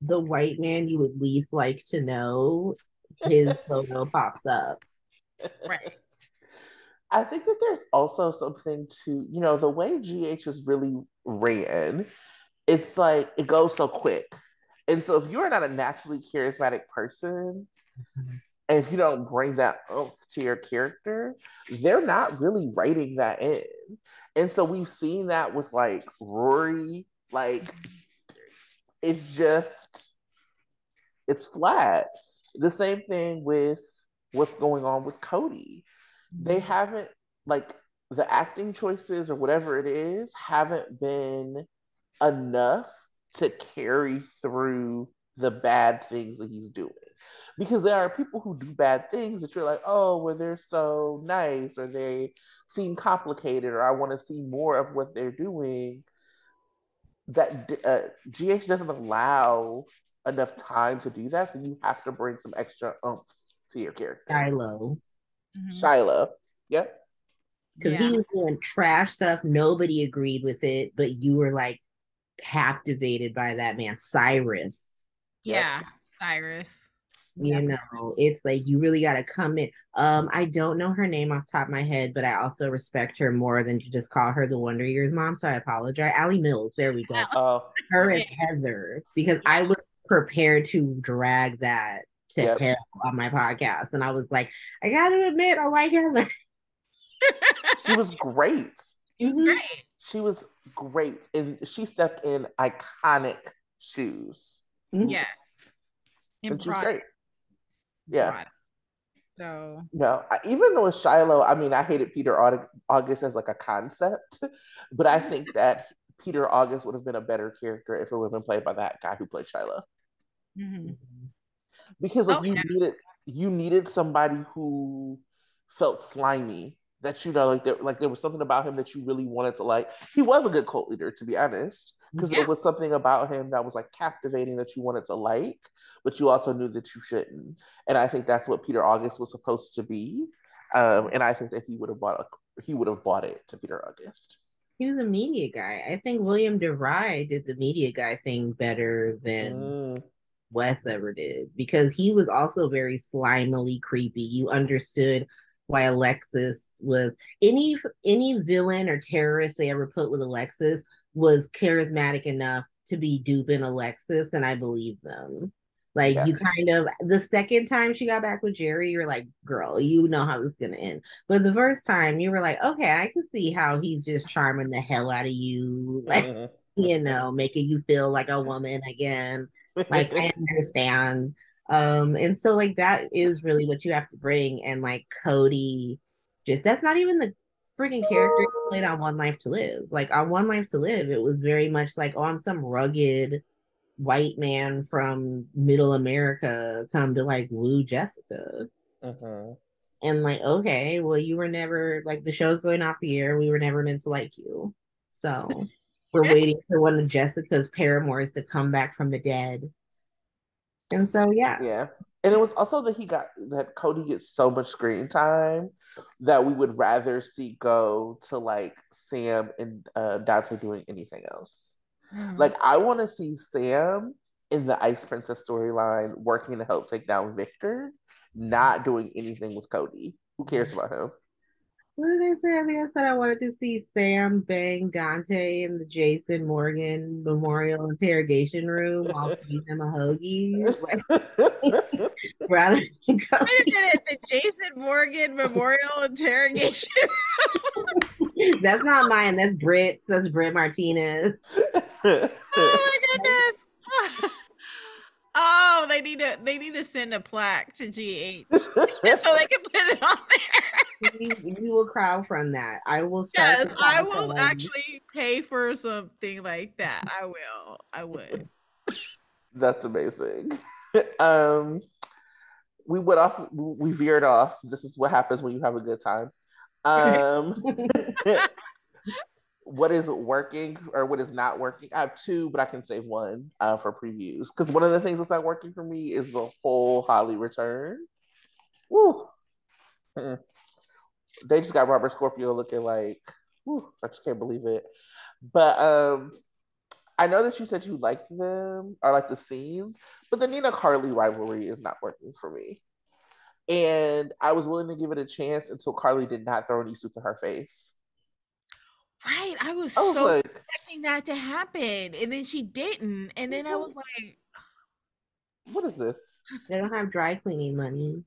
white man you would least like to know, his photo pops up. Right. I think that there's also something to, the way GH is really ran, it's like it goes so quick. And so if you're not a naturally charismatic person, and if you don't bring that oomph to your character, they're not really writing that in. And so we've seen that with like Rory, like it's just it's flat. The same thing with what's going on with Cody. They haven't like the acting choices or whatever it is haven't been enough to carry through the bad things that he's doing. Because there are people who do bad things that you're like, oh, well, they're so nice or they seem complicated or I want to see more of what they're doing. that GH doesn't allow enough time to do that, so you have to bring some extra oomph to your character. Shiloh. Mhm. Shiloh, yep, Because Yeah. he was doing trash stuff. Nobody agreed with it, but you were like captivated by that man, Cyrus. yep. Yeah. Cyrus. You Definitely. know, it's like you really got to come in. I don't know her name off the top of my head, but I also respect her more than to just call her the Wonder Years mom. So I apologize. Allie Mills, there we go. Oh, Her Yeah. as Heather, because Yeah. I was prepared to drag that to yep. hell on my podcast. And I was like, I gotta admit, I like Heather. She was great. She's Mhm. great. She was great, and she stepped in iconic shoes, Mhm. Yeah. And and she was brought great. Yeah. brought. So No, even with Shiloh, I mean, I hated Peter August as like a concept, but I think that Peter August would have been a better character if it would have been played by that guy who played Shiloh. mhm. Because Oh like you needed somebody who felt slimy, that like there was something about him that you really wanted to like. He was a good cult leader, to be honest, because there yeah. was something about him that was like captivating that you wanted to like, but you also knew that you shouldn't. And I think that's what Peter August was supposed to be. And I think that he would have bought it to Peter August. He was a media guy. I think William DeVry did the media guy thing better than Mm, Wes ever did because he was also very slimily creepy. You understood why Alexis was any villain or terrorist they ever put with Alexis was charismatic enough to be duping Alexis, and I believe them. Like yeah. you kind of the second time she got back with Jerry, you're like, girl, you know how this is gonna end. But the first time you were like, okay, I can see how he's just charming the hell out of you, like making you feel like a woman again. Like I understand. And so like that is really what you have to bring. And like Cody, just that's not even the freaking character he played on One Life to Live. Like on One Life to Live, it was very much like, oh, I'm some rugged white man from middle America come to like woo Jessica. Mhm. And like, okay, well, you were never like the show's going off the air. We were never meant to like you. So we're waiting for one of Jessica's paramours to come back from the dead. And so, yeah. Yeah. And it was also that Cody gets so much screen time that we would rather see go to like Sam and Dante doing anything else. Mhm. Like I want to see Sam in the Ice Princess storyline working to help take down Victor, not doing anything with Cody. Who cares about him? What did I say? I think I said I wanted to see Sam bang Dante in the Jason Morgan Memorial Interrogation Room while feeding him a hoagie. Like, rather than Wait a Cody. minute, the Jason Morgan Memorial Interrogation. That's not mine. That's Britt's. That's Britt Martinez. Oh my goodness. Oh, they need to send a plaque to GH so they can put it on there. We will crowdfund that. I will start the Yes, I will crowdfund. actually pay for something like that. I will. I would. That's amazing. um, we veered off. This is what happens when you have a good time. Um, what is working or what is not working? I have two, but I can save one for previews because one of the things that's not working for me is the whole Holly return. Woo. Mm-mm. They just got Robert Scorpio looking like, woo, I just can't believe it. But I know that you said you liked them or like the scenes, but the Nina Carly rivalry is not working for me. And I was willing to give it a chance until Carly did not throw any soup in her face. Right. I was I was so like, expecting that to happen. And then she didn't. And then I was like, what is this? They don't have dry cleaning money.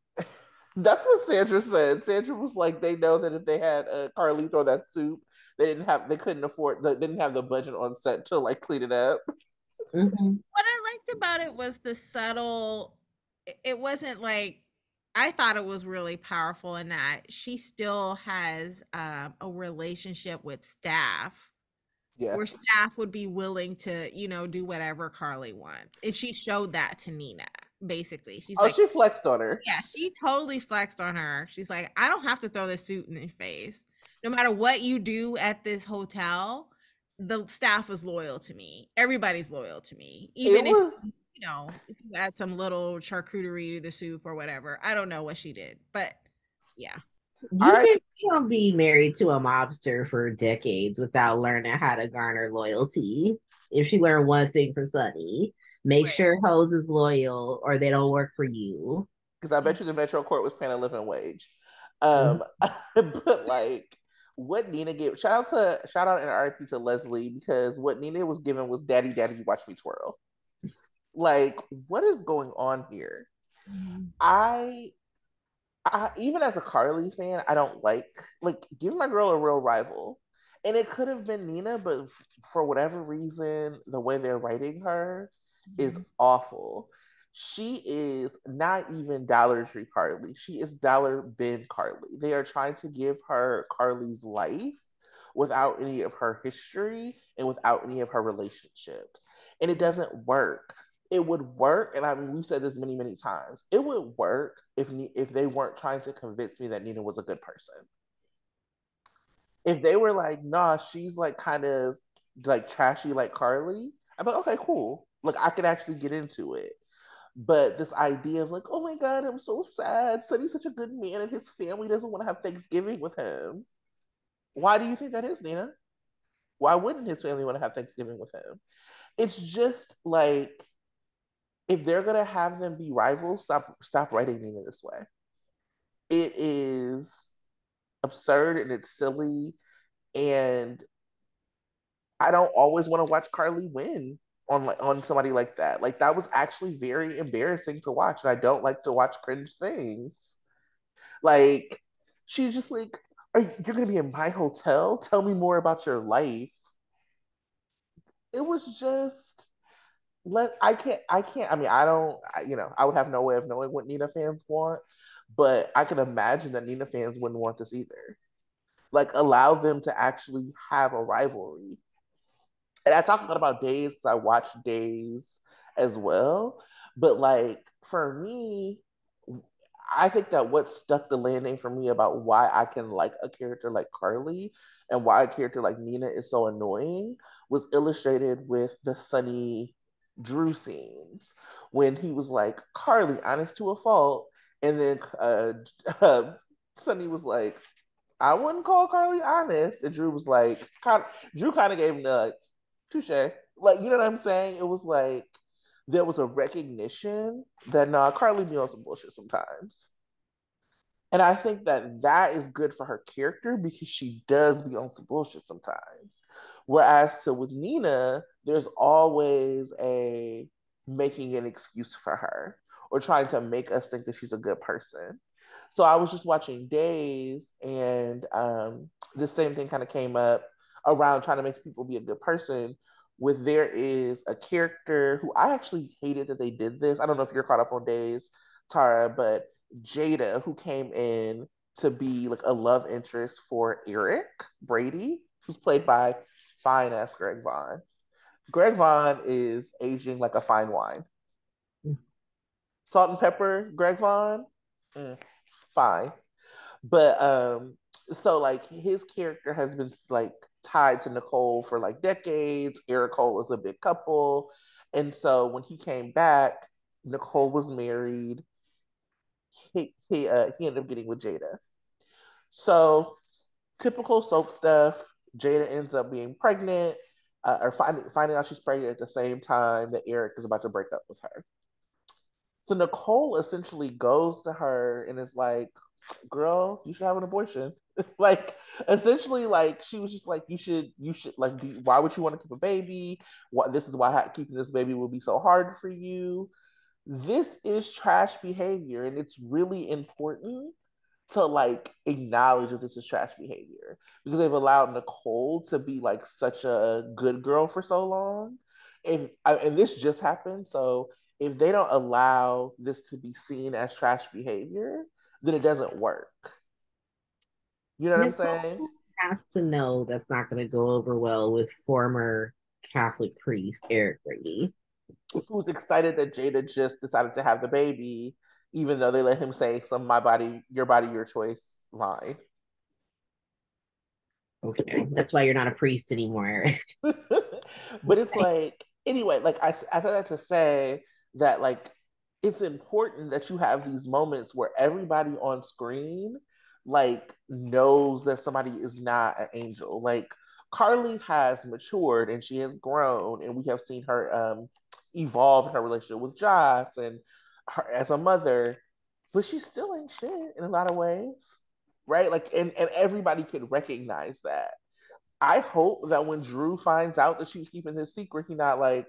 That's what Sandra said. Sandra was like, they know that if they had Carly throw that soup, they couldn't afford, they didn't have the budget on set to like clean it up. Mm-hmm. what I liked about it was the subtle, it wasn't like, I thought it was really powerful in that she still has a relationship with staff Yeah. where staff would be willing to, do whatever Carly wants. And she showed that to Nina, basically. She's Oh, like, she flexed on her. yeah, she totally flexed on her. She's like, I don't have to throw this suit in your face. No matter what you do at this hotel, the staff was loyal to me. Everybody's loyal to me, It even if was if you add some little charcuterie to the soup or whatever. I don't know what she did, but yeah. all right You can't be married to a mobster for decades without learning how to garner loyalty. If she learned one thing from Sunny, make Right. sure hoes is loyal or they don't work for you. because I bet you the Metro Court was paying a living wage. Mhm. But like what Nina gave shout out and RIP to Leslie because what Nina was given was daddy daddy watch me twirl. Like what is going on here? Mhm. I even as a Carly fan, I don't like give my girl a real rival. And it could have been Nina, but for whatever reason, the way they're writing her is Mhm. awful. She is not even Dollar Tree Carly. She is Dollar Bin Carly. They are trying to give her Carly's life without any of her history and without any of her relationships. And it doesn't work. It would work, and I mean, we've said this many, many times. It would work if they weren't trying to convince me that Nina was a good person. If they were like, nah, she's like kind of like trashy like Carly, I'm like, okay, cool. Like I could actually get into it. But this idea of like, oh my god, I'm so sad. Sonny's such a good man, and his family doesn't want to have Thanksgiving with him. Why do you think that is, Nina? Why wouldn't his family want to have Thanksgiving with him? It's just like if they're gonna have them be rivals, stop writing Nina this way. It is absurd and it's silly, and I don't always want to watch Carly win on somebody like that. Like that was actually very embarrassing to watch, and I don't like to watch cringe things. Like she's just like, you're gonna be in my hotel? Tell me more about your life. It was just I mean I would have no way of knowing what Nina fans want, but I can imagine that Nina fans wouldn't want this either. Like allow them to actually have a rivalry. And I talk a lot about Days because I watch Days as well. But like for me, I think that what stuck the landing for me about why I can like a character like Carly and why a character like Nina is so annoying was illustrated with the Sunny Drew scenes when he was like, Carly, honest to a fault. And then Sunny was like, I wouldn't call Carly honest. And Drew was like, Drew kind of gave him the touche. Like, you know what I'm saying? It was like there was a recognition that nah, Carly be on some bullshit sometimes. And I think that that is good for her character because she does be on some bullshit sometimes. Whereas to with Nina, there's always a making an excuse for her or trying to make us think that she's a good person. So I was just watching Days, and the same thing kind of came up around trying to make people be a good person. With there is a character who I actually hated that they did this. I don't know if you're caught up on Days, Tara, but Jada, who came in to be like a love interest for Eric Brady, who's played by fine ass Greg Vaughn. Greg Vaughn is aging like a fine wine. Salt and pepper, Greg Vaughn, mm, fine. But so like his character has been like tied to Nicole for like decades. Eric Cole was a big couple. And so when he came back, Nicole was married. He ended up getting with Jada. So typical soap stuff. Jada ends up being pregnant, or finding out she's pregnant at the same time that Eric is about to break up with her. So Nicole essentially goes to her and is like, "Girl, you should have an abortion." Like essentially, like she was just like, "You should like, why would you want to keep a baby? What this is why keeping this baby will be so hard for you." This is trash behavior, and it's really important to like acknowledge that this is trash behavior because they've allowed Nicole to be like such a good girl for so long. And this just happened, so if they don't allow this to be seen as trash behavior, then it doesn't work. You know what I'm saying? Nicole has to know that's not going to go over well with former Catholic priest Eric Brady. Who's excited that Jada just decided to have the baby, even though they let him say some "my body, your choice" line. Okay, that's why you're not a priest anymore, Eric. But it's like, anyway, like I said that to say that like it's important that you have these moments where everybody on screen like knows that somebody is not an angel. Like Carly has matured and she has grown, and we have seen her evolve in her relationship with Joss and her as a mother, but she still ain't shit in a lot of ways. Right? Like and everybody could recognize that. I hope that when Drew finds out that she was keeping his secret, he's not like,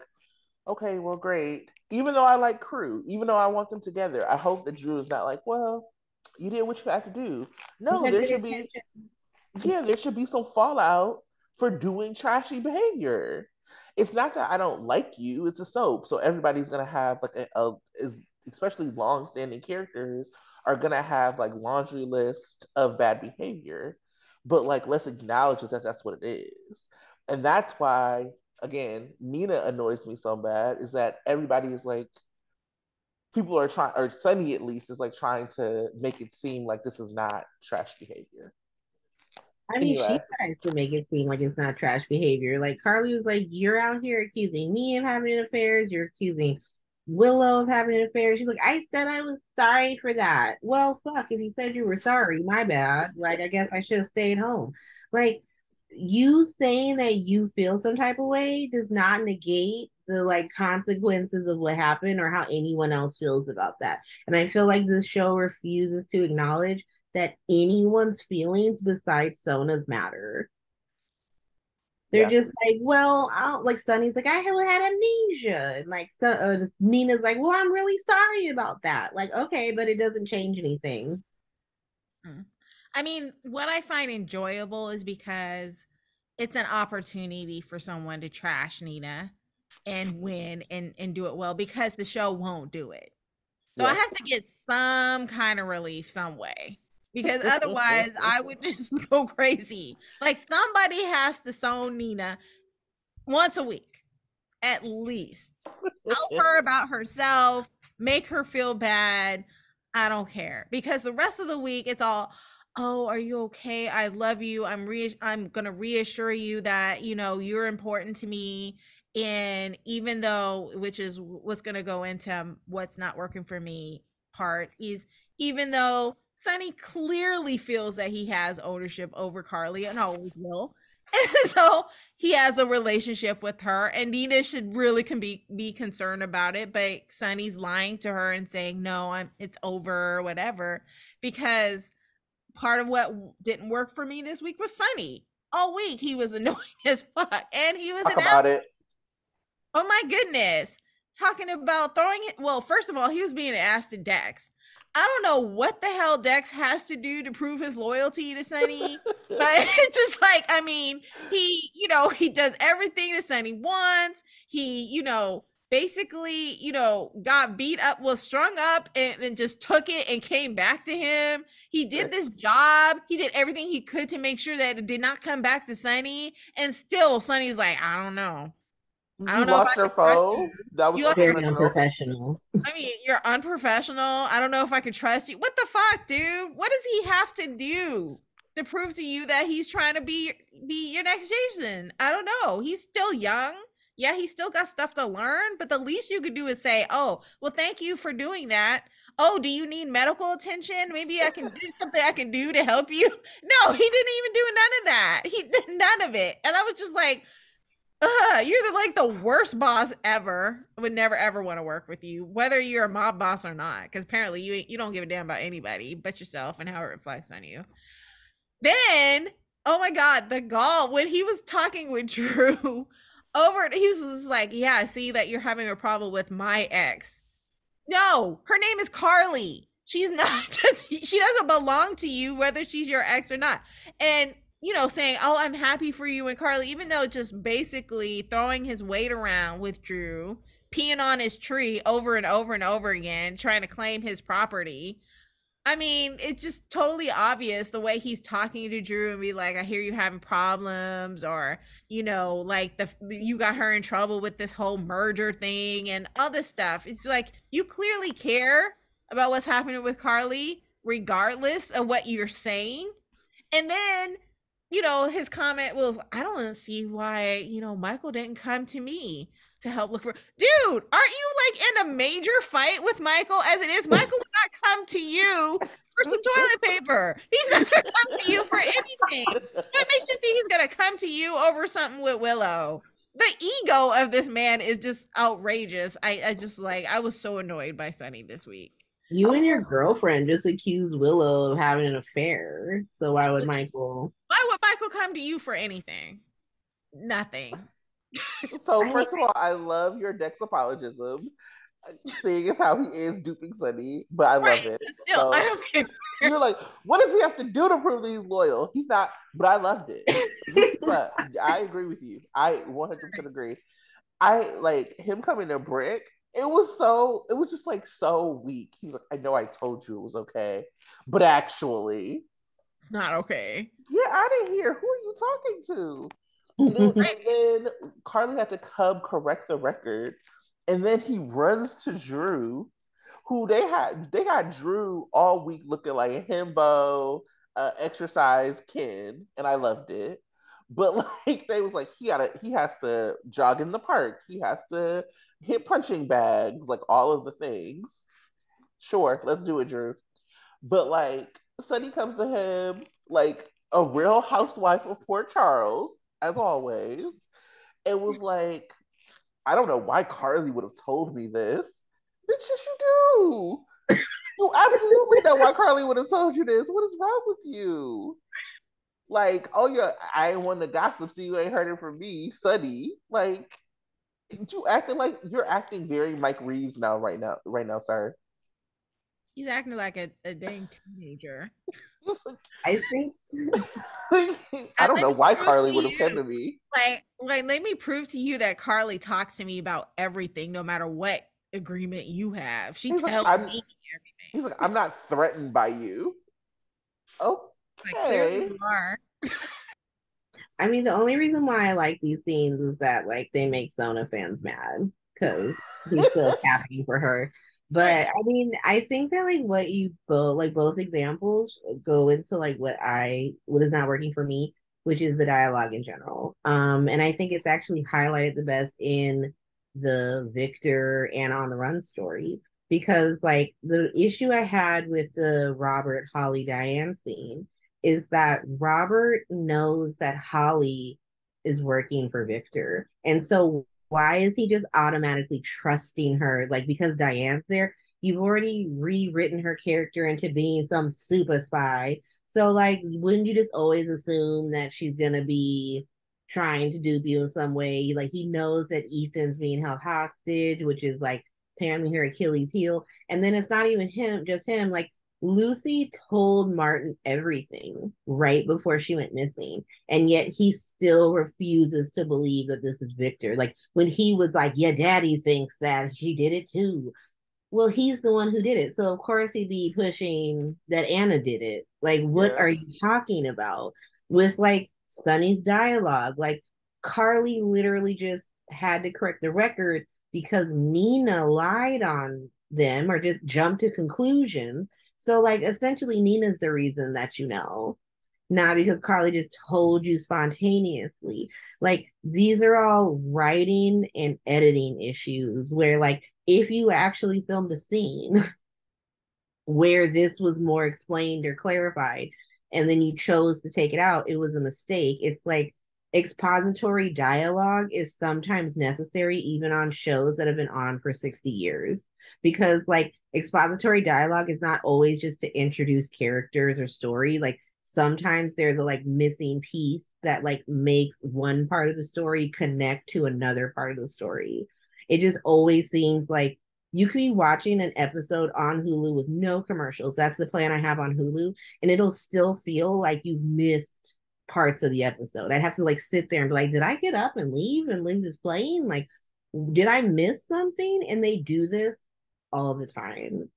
okay, well, great. Even though I like Crew, even though I want them together, I hope that Drew is not like, well, you did what you had to do. You No, had there good should be, intentions. yeah, there should be some fallout for doing trashy behavior. It's not that I don't like you; it's a soap, so everybody's gonna have like is especially long-standing characters are gonna have like laundry list of bad behavior, but like let's acknowledge that that's what it is, and that's why again Nina annoys me so bad is that everybody is like people are trying, or Sunny at least is like trying to make it seem like this is not trash behavior. I mean, she Anyway, tries to make it seem like it's not trash behavior. Like Carly was like, "You're out here accusing me of having affairs. You're accusing Willow of having affairs." She's like, "I said I was sorry for that." Well, fuck. If you said you were sorry, my bad. Like, I guess I should have stayed home. Like, you saying that you feel some type of way does not negate the like consequences of what happened or how anyone else feels about that. And I feel like this show refuses to acknowledge that anyone's feelings besides Sona's matter. They're yeah. just like, well, like Sunny's like, I had amnesia, and like Nina's like, well, I'm really sorry about that. Like, okay, but it doesn't change anything. Mm. I mean, what I find enjoyable is because it's an opportunity for someone to trash Nina and win and do it well because the show won't do it. So I Yes. have to get some kind of relief some way because otherwise I would just go crazy. Like somebody has to zone Nina once a week at least. Tell her about herself, make her feel bad. I don't care because the rest of the week it's all, "Oh, are you okay? I love you. I'm going to reassure you that, you're important to me." And even though, which is what's going to go into what's not working for me part is, even though Sonny clearly feels that he has ownership over Carly and always will. And so he has a relationship with her, and Nina should really can be concerned about it, but Sonny's lying to her and saying no, it's over or whatever, because part of what didn't work for me this week was Sonny. All week he was annoying as fuck, and he was Talk an about it. oh my goodness. Talking about throwing it. Well, first of all, he was being asked to Dex. I don't know what the hell Dex has to do to prove his loyalty to Sunny. But it's just like, I mean, he does everything that Sunny wants. He, basically, got beat up, was strung up, and just took it and came back to him. He did this job. He did everything he could to make sure that it did not come back to Sunny. And still, Sunny's like, I don't know. I You don't know if lost I your can trust phone. you. That was You lost your Very unprofessional. unprofessional. I mean, you're unprofessional. I don't know if I could trust you. What the fuck, dude? What does he have to do to prove to you that he's trying to be your next Jason? I don't know. He's still young. Yeah, he's still got stuff to learn, but the least you could do is say, "Oh, well, thank you for doing that. Oh, do you need medical attention? Maybe I can do something I can do to help you." No, he didn't even do none of that. He did none of it. And I was just like, you're like the worst boss ever. I would never ever want to work with you, whether you're a mob boss or not, because apparently you don't give a damn about anybody but yourself and how it reflects on you. Then, oh my god, the gall when he was talking with Drew he was just like, "Yeah, I see that you're having a problem with my ex." No, her name is Carly. She's not just she doesn't belong to you whether she's your ex or not. And saying, "Oh, I'm happy for you and Carly," even though just basically throwing his weight around with Drew, peeing on his tree over and over and over again, trying to claim his property. I mean, it's just totally obvious the way he's talking to Drew and be like, "I hear you having problems," or like you got her in trouble with this whole merger thing and all this stuff. It's like you clearly care about what's happening with Carly, regardless of what you're saying. And then his comment was, I don't see why, Michael didn't come to me to help look for. Dude, aren't you like in a major fight with Michael as it is? Michael would not come to you for some toilet paper. He's not going to come to you for anything. What makes you think he's going to come to you over something with Willow? The ego of this man is just outrageous. I just like, I was so annoyed by Sunny this week. You and your girlfriend just accused Willow of having an affair. So why would Michael? Why would Michael come to you for anything? Nothing. So first of all, I love your Dex apologism, seeing as how he is duping Sunny, but I love it. Still, So I don't care. you're like, what does he have to do to prove that he's loyal? He's not, but I loved it. But I agree with you. I 100% agree. I like him coming to Brick. It was just like so weak. He's like, I know I told you it was okay, but actually, It's not okay. yeah, I didn't hear. Who are you talking to? And then Carly had to come correct the record, and then he runs to Drew, who they got Drew all week looking like a himbo, exercise Ken, and I loved it. But like they was like he has to jog in the park, he has to hit punching bags, like all of the things. Sure, let's do it, Drew. But like Sunny comes to him like a real housewife of Port Charles, as always. It was like, I don't know why Carly would have told me this. Bitch, yes, you do. You absolutely know why Carly would have told you this. What is wrong with you? Like, oh yeah, I ain't want to gossip, so you ain't heard it from me, Sunny. Like, you're acting very Mike Reeves now, right now, sir. He's acting like a dang teenager. I think I don't know why Carly would have you. come to me. Like, let me prove to you that Carly talks to me about everything, no matter what agreement you have. She He's like, tells me everything. He's like, I'm not threatened by you. Like, clearly Okay. you are. I mean the only reason why I like these scenes is that like they make Sona fans mad because he's still capping for her. But I mean, I think that like what you both examples go into like what is not working for me, which is the dialogue in general. And I think it's actually highlighted the best in the Victor and On the Run story because like the issue I had with the Robert Holly Diane scene is that Robert knows that Holly is working for Victor. And so why is he just automatically trusting her? Like, because Diane's there, you've already rewritten her character into being some super spy. So, like, wouldn't you just always assume that she's gonna be trying to dupe you in some way? Like, he knows that Ethan's being held hostage, which is like apparently her Achilles heel. And then it's not even him, just him. Like, Lucy told Martin everything right before she went missing, and yet he still refuses to believe that this is Victor. Like when he was like, "Yeah, Daddy thinks that she did it too." Well, he's the one who did it, so of course he'd be pushing that Anna did it. Like, what Yeah. are you talking about? With like Sunny's dialogue, like Carly literally just had to correct the record because Nina lied on them or just jumped to conclusions. So, like, essentially, Nina's the reason that you know, not because Carly just told you spontaneously. Like, these are all writing and editing issues where, like, if you actually filmed a scene where this was more explained or clarified, and then you chose to take it out, it was a mistake. It's like expository dialogue is sometimes necessary, even on shows that have been on for 60 years. Because, like, expository dialogue is not always just to introduce characters or story. Like, sometimes there's a like missing piece that like makes one part of the story connect to another part of the story. It just always seems like you could be watching an episode on Hulu with no commercials. That's the plan I have on Hulu. And it'll still feel like you missed parts of the episode. I'd have to like sit there and be like, did I get up and leave this playing? Like, did I miss something? And they do this all the time.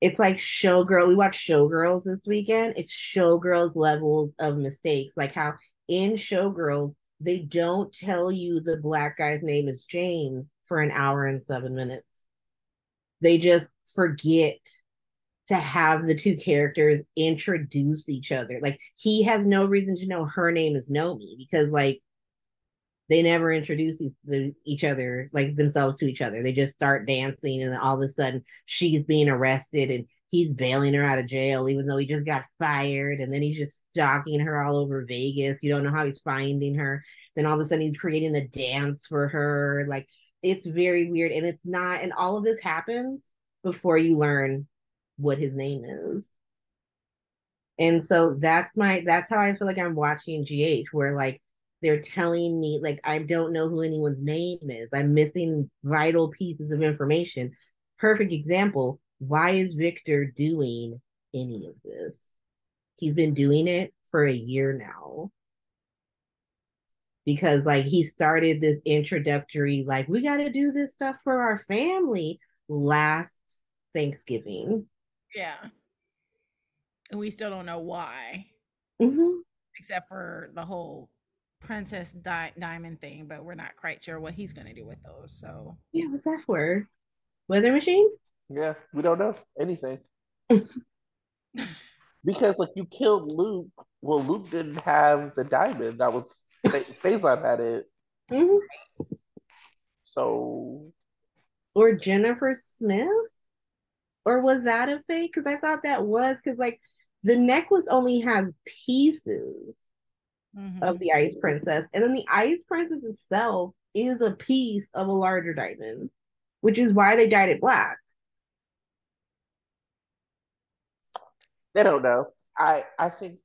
It's like Showgirl. We watched Showgirls this weekend. It's Showgirls levels of mistakes. Like how in Showgirls, they don't tell you the black guy's name is James for an hour and 7 minutes. They just forget to have the two characters introduce each other. Like he has no reason to know her name is Nomi because like they never introduce each other, like themselves to each other. They just start dancing, and then all of a sudden she's being arrested and he's bailing her out of jail, even though he just got fired. And then he's just stalking her all over Vegas. You don't know how he's finding her. Then all of a sudden he's creating a dance for her. Like it's very weird. And it's not, and all of this happens before you learn what his name is. And so that's how I feel like I'm watching GH, where like they're telling me like I don't know who anyone's name is. I'm missing vital pieces of information. Perfect example. Why is Victor doing any of this? He's been doing it for a year now. Because like he started this introductory, like, we gotta do this stuff for our family last Thanksgiving. Yeah. And we still don't know why. Mm-hmm. Except for the whole Princess Diamond thing, but we're not quite sure what he's going to do with those. So, Yeah, what's that for? Weather machine? Yeah, we don't know anything. Because like you killed Luke. Well, Luke didn't have the diamond. That was Faison had it. Mm-hmm. So Or Jennifer Smith? Or was that a fake? Because I thought that was because like the necklace only has pieces of the Ice Princess, and then the Ice Princess itself is a piece of a larger diamond, which is why they dyed it black. they don't know. I think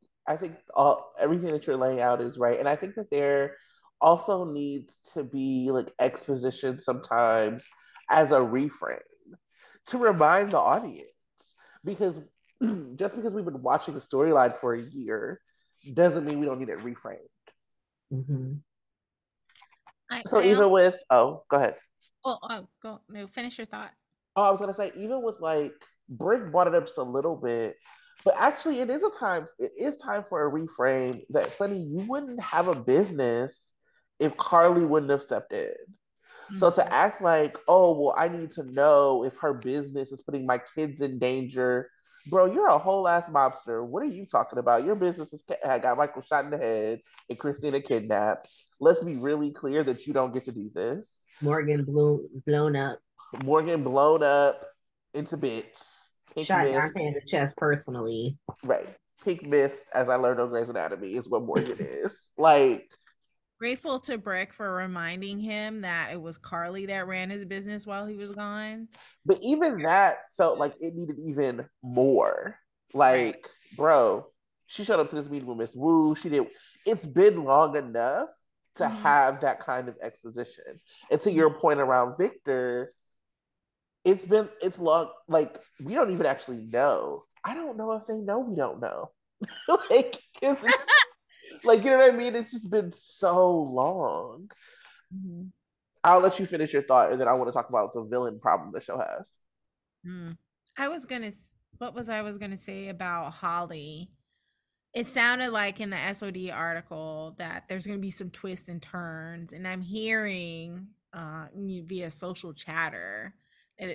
all everything that you're laying out is right, and I think that there also needs to be like exposition sometimes as a reframe to remind the audience because just because we've been watching a storyline for a year doesn't mean we don't need it reframed. Mm-hmm. So even with go ahead. Go no, finish your thought. Oh, I was gonna say even with like Brick brought it up just a little bit, but actually it is time for a reframe that Sunny, you wouldn't have a business if Carly wouldn't have stepped in. So to act like, oh well, I need to know if her business is putting my kids in danger. Bro, you're a whole ass mobster. What are you talking about? Your business has got Michael shot in the head and Christina kidnapped. Let's be really clear that you don't get to do this. Morgan blown up, Morgan blown up into bits. Pink shot mist. Dante in the chest personally. Right. Pink mist, as I learned on Grey's Anatomy, is what Morgan is. Like, Grateful to Brick for reminding him that it was Carly that ran his business while he was gone. but even that felt like it needed even more. Right. Like, bro, she showed up to this meeting with Miss Wu. She did. It's been long enough to have that kind of exposition. And to your point around Victor, it's long. Like we don't even actually know. I don't know if they know. We don't know. Like, cause it's, like you know what I mean. It's just been so long. I'll let you finish your thought, and then I want to talk about the villain problem the show has. I was gonna. What was I was gonna say about Holly? It sounded like in the SOD article that there's going to be some twists and turns, and I'm hearing via social chatter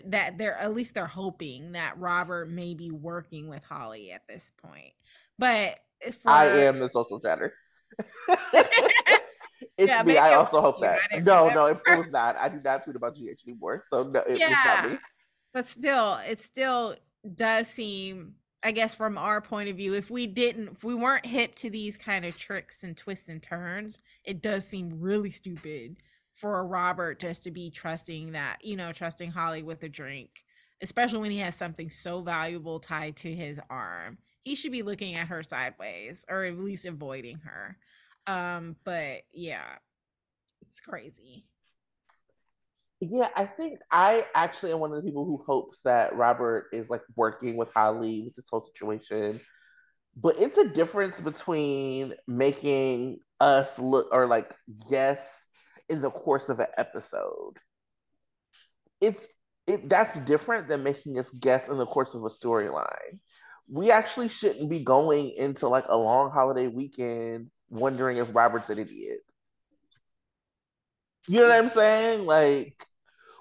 that they're at least they're hoping that Robert may be working with Holly at this point. But I am the social chatter. It's yeah, me. I it also hope that. No, it was not. I do not tweet about GH anymore, so no, it was not me. But still, it still does seem, I guess, from our point of view, if we weren't hip to these kind of tricks and twists and turns, it does seem really stupid for Robert just to be trusting Holly with a drink, especially when he has something so valuable tied to his arm. He should be looking at her sideways or at least avoiding her. But yeah, it's crazy. Yeah, I think I actually am one of the people who hopes that Robert is like working with Holly with this whole situation. But it's a difference between making us look or like guess in the course of an episode. It's that's different than making us guess in the course of a storyline. We actually shouldn't be going into like a long holiday weekend wondering if Robert's an idiot. You know what I'm saying? Like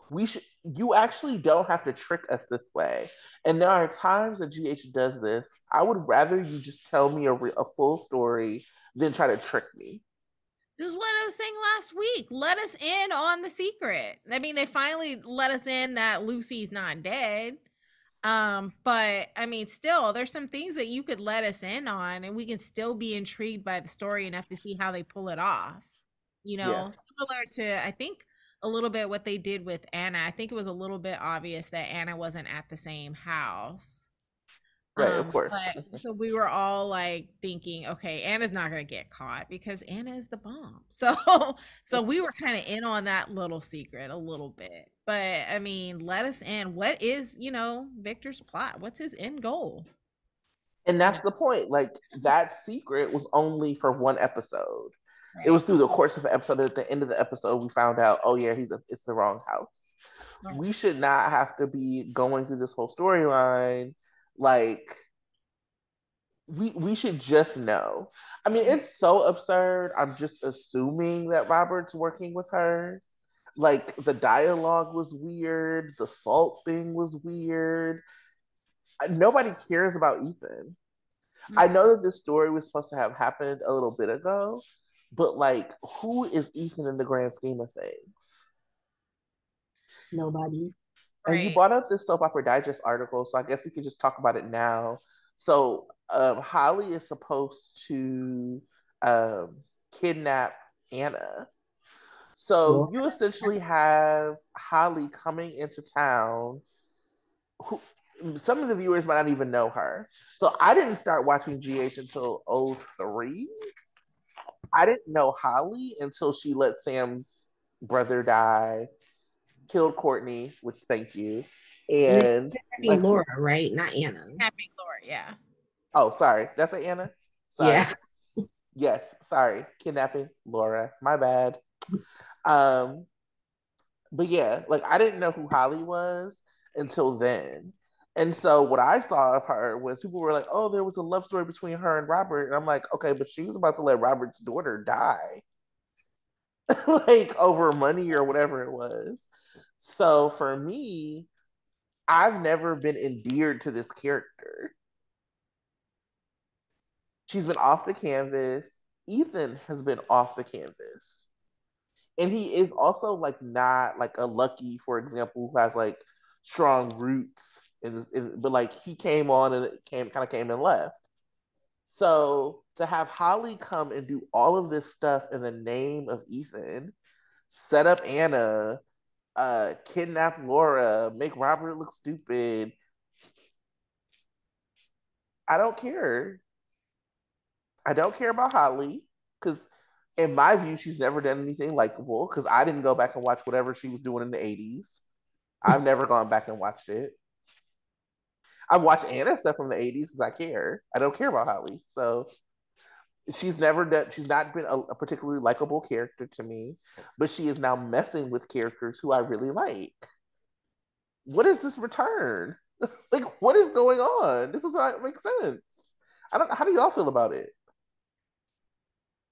we should you actually don't have to trick us this way. And there are times that GH does this. I would rather you just tell me a full story than try to trick me. This is what I was saying last week. Let us in on the secret. I mean, they finally let us in that Lucy's not dead. But I mean, still, there's some things that you could let us in on, and we can still be intrigued by the story enough to see how they pull it off. Yeah, Similar to, I think, a little bit what they did with Anna. I think it was a little bit obvious that Anna wasn't at the same house. right, of course. But so we were all like thinking, okay, Anna's not gonna get caught because Anna is the bomb. So we were kind of in on that little secret a little bit. But I mean, let us in. What is, Victor's plot? What's his end goal? And You know, that's the point. Like that secret was only for one episode. It right. was through the course of the episode. At the end of the episode, we found out, oh yeah, it's the wrong house. Right. We should not have to be going through this whole storyline. Like we should just know. I mean, it's so absurd. I'm just assuming that Robert's working with her. Like the dialogue was weird. The salt thing was weird. Nobody cares about Ethan. I know that this story was supposed to have happened a little bit ago, but like, who is Ethan in the grand scheme of things? Nobody. And you Right. brought up this soap opera digest article, so I guess we could just talk about it now. So Holly is supposed to um, kidnap Anna. So Lord. you essentially have Holly coming into town. Who, some of the viewers might not even know her. So I didn't start watching GH until '03. I didn't know Holly until she let Sam's brother die, killed Courtney, which thank you. And it's And kidnapping like, Laura, right? Not Anna. Happy Laura, yeah. oh, sorry, that's a Anna. Sorry. Yeah. Yes, sorry, kidnapping Laura. My bad. Um, but yeah, like I didn't know who Holly was until then. And so what I saw of her was people were like, "Oh, there was a love story between her and Robert," and I'm like, "Okay, but she was about to let Robert's daughter die, like over money or whatever it was." So for me, I've never been endeared to this character. She's been off the canvas. Ethan has been off the canvas. And he is also like not like a Lucky, for example, who has like strong roots but like he came on and it came and left. So to have Holly come and do all of this stuff in the name of Ethan, set up Anna, kidnap Laura, make Robert look stupid. I don't care. I don't care about Holly because, in my view, she's never done anything likable. Because I didn't go back and watch whatever she was doing in the '80s. I've never gone back and watched it. I've watched Anna stuff from the '80s because I care. I don't care about Holly, so she's never done. She's not been a particularly likable character to me, but she is now messing with characters who I really like. What is this return? Like, what is going on? This does not make sense. I don't. How do y'all feel about it?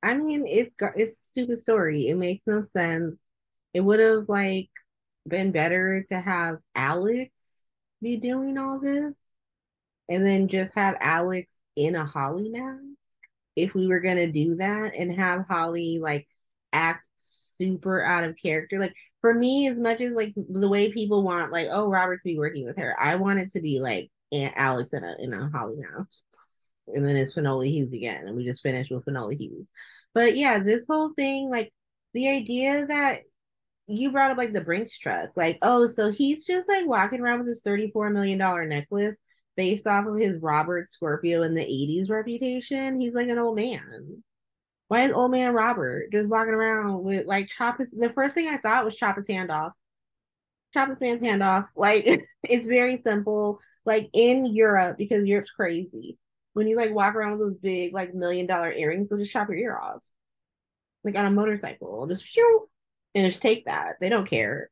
I mean, it's a stupid story. It makes no sense. It would have like been better to have Alex be doing all this and then just have Alex in a Holly mask if we were gonna do that and have Holly like act super out of character. Like for me, as much as like the way people want like, oh, Robert to be working with her, I want it to be like Aunt Alex in a Holly mask. And then it's Finola Hughes again, and we just finished with Finola Hughes. But yeah, this whole thing, like the idea that you brought up like the Brinks truck, like, oh, so he's just like walking around with his $34 million necklace based off of his Robert Scorpio in the '80s reputation. He's like an old man. Why is old man Robert just walking around with like chop his? The first thing I thought was chop his hand off. Chop this man's hand off. Like it's very simple. Like in Europe, because Europe's crazy. When you like walk around with those big like $1 million earrings, they'll just chop your ear off. Like on a motorcycle. Just shoo, and just take that. They don't care.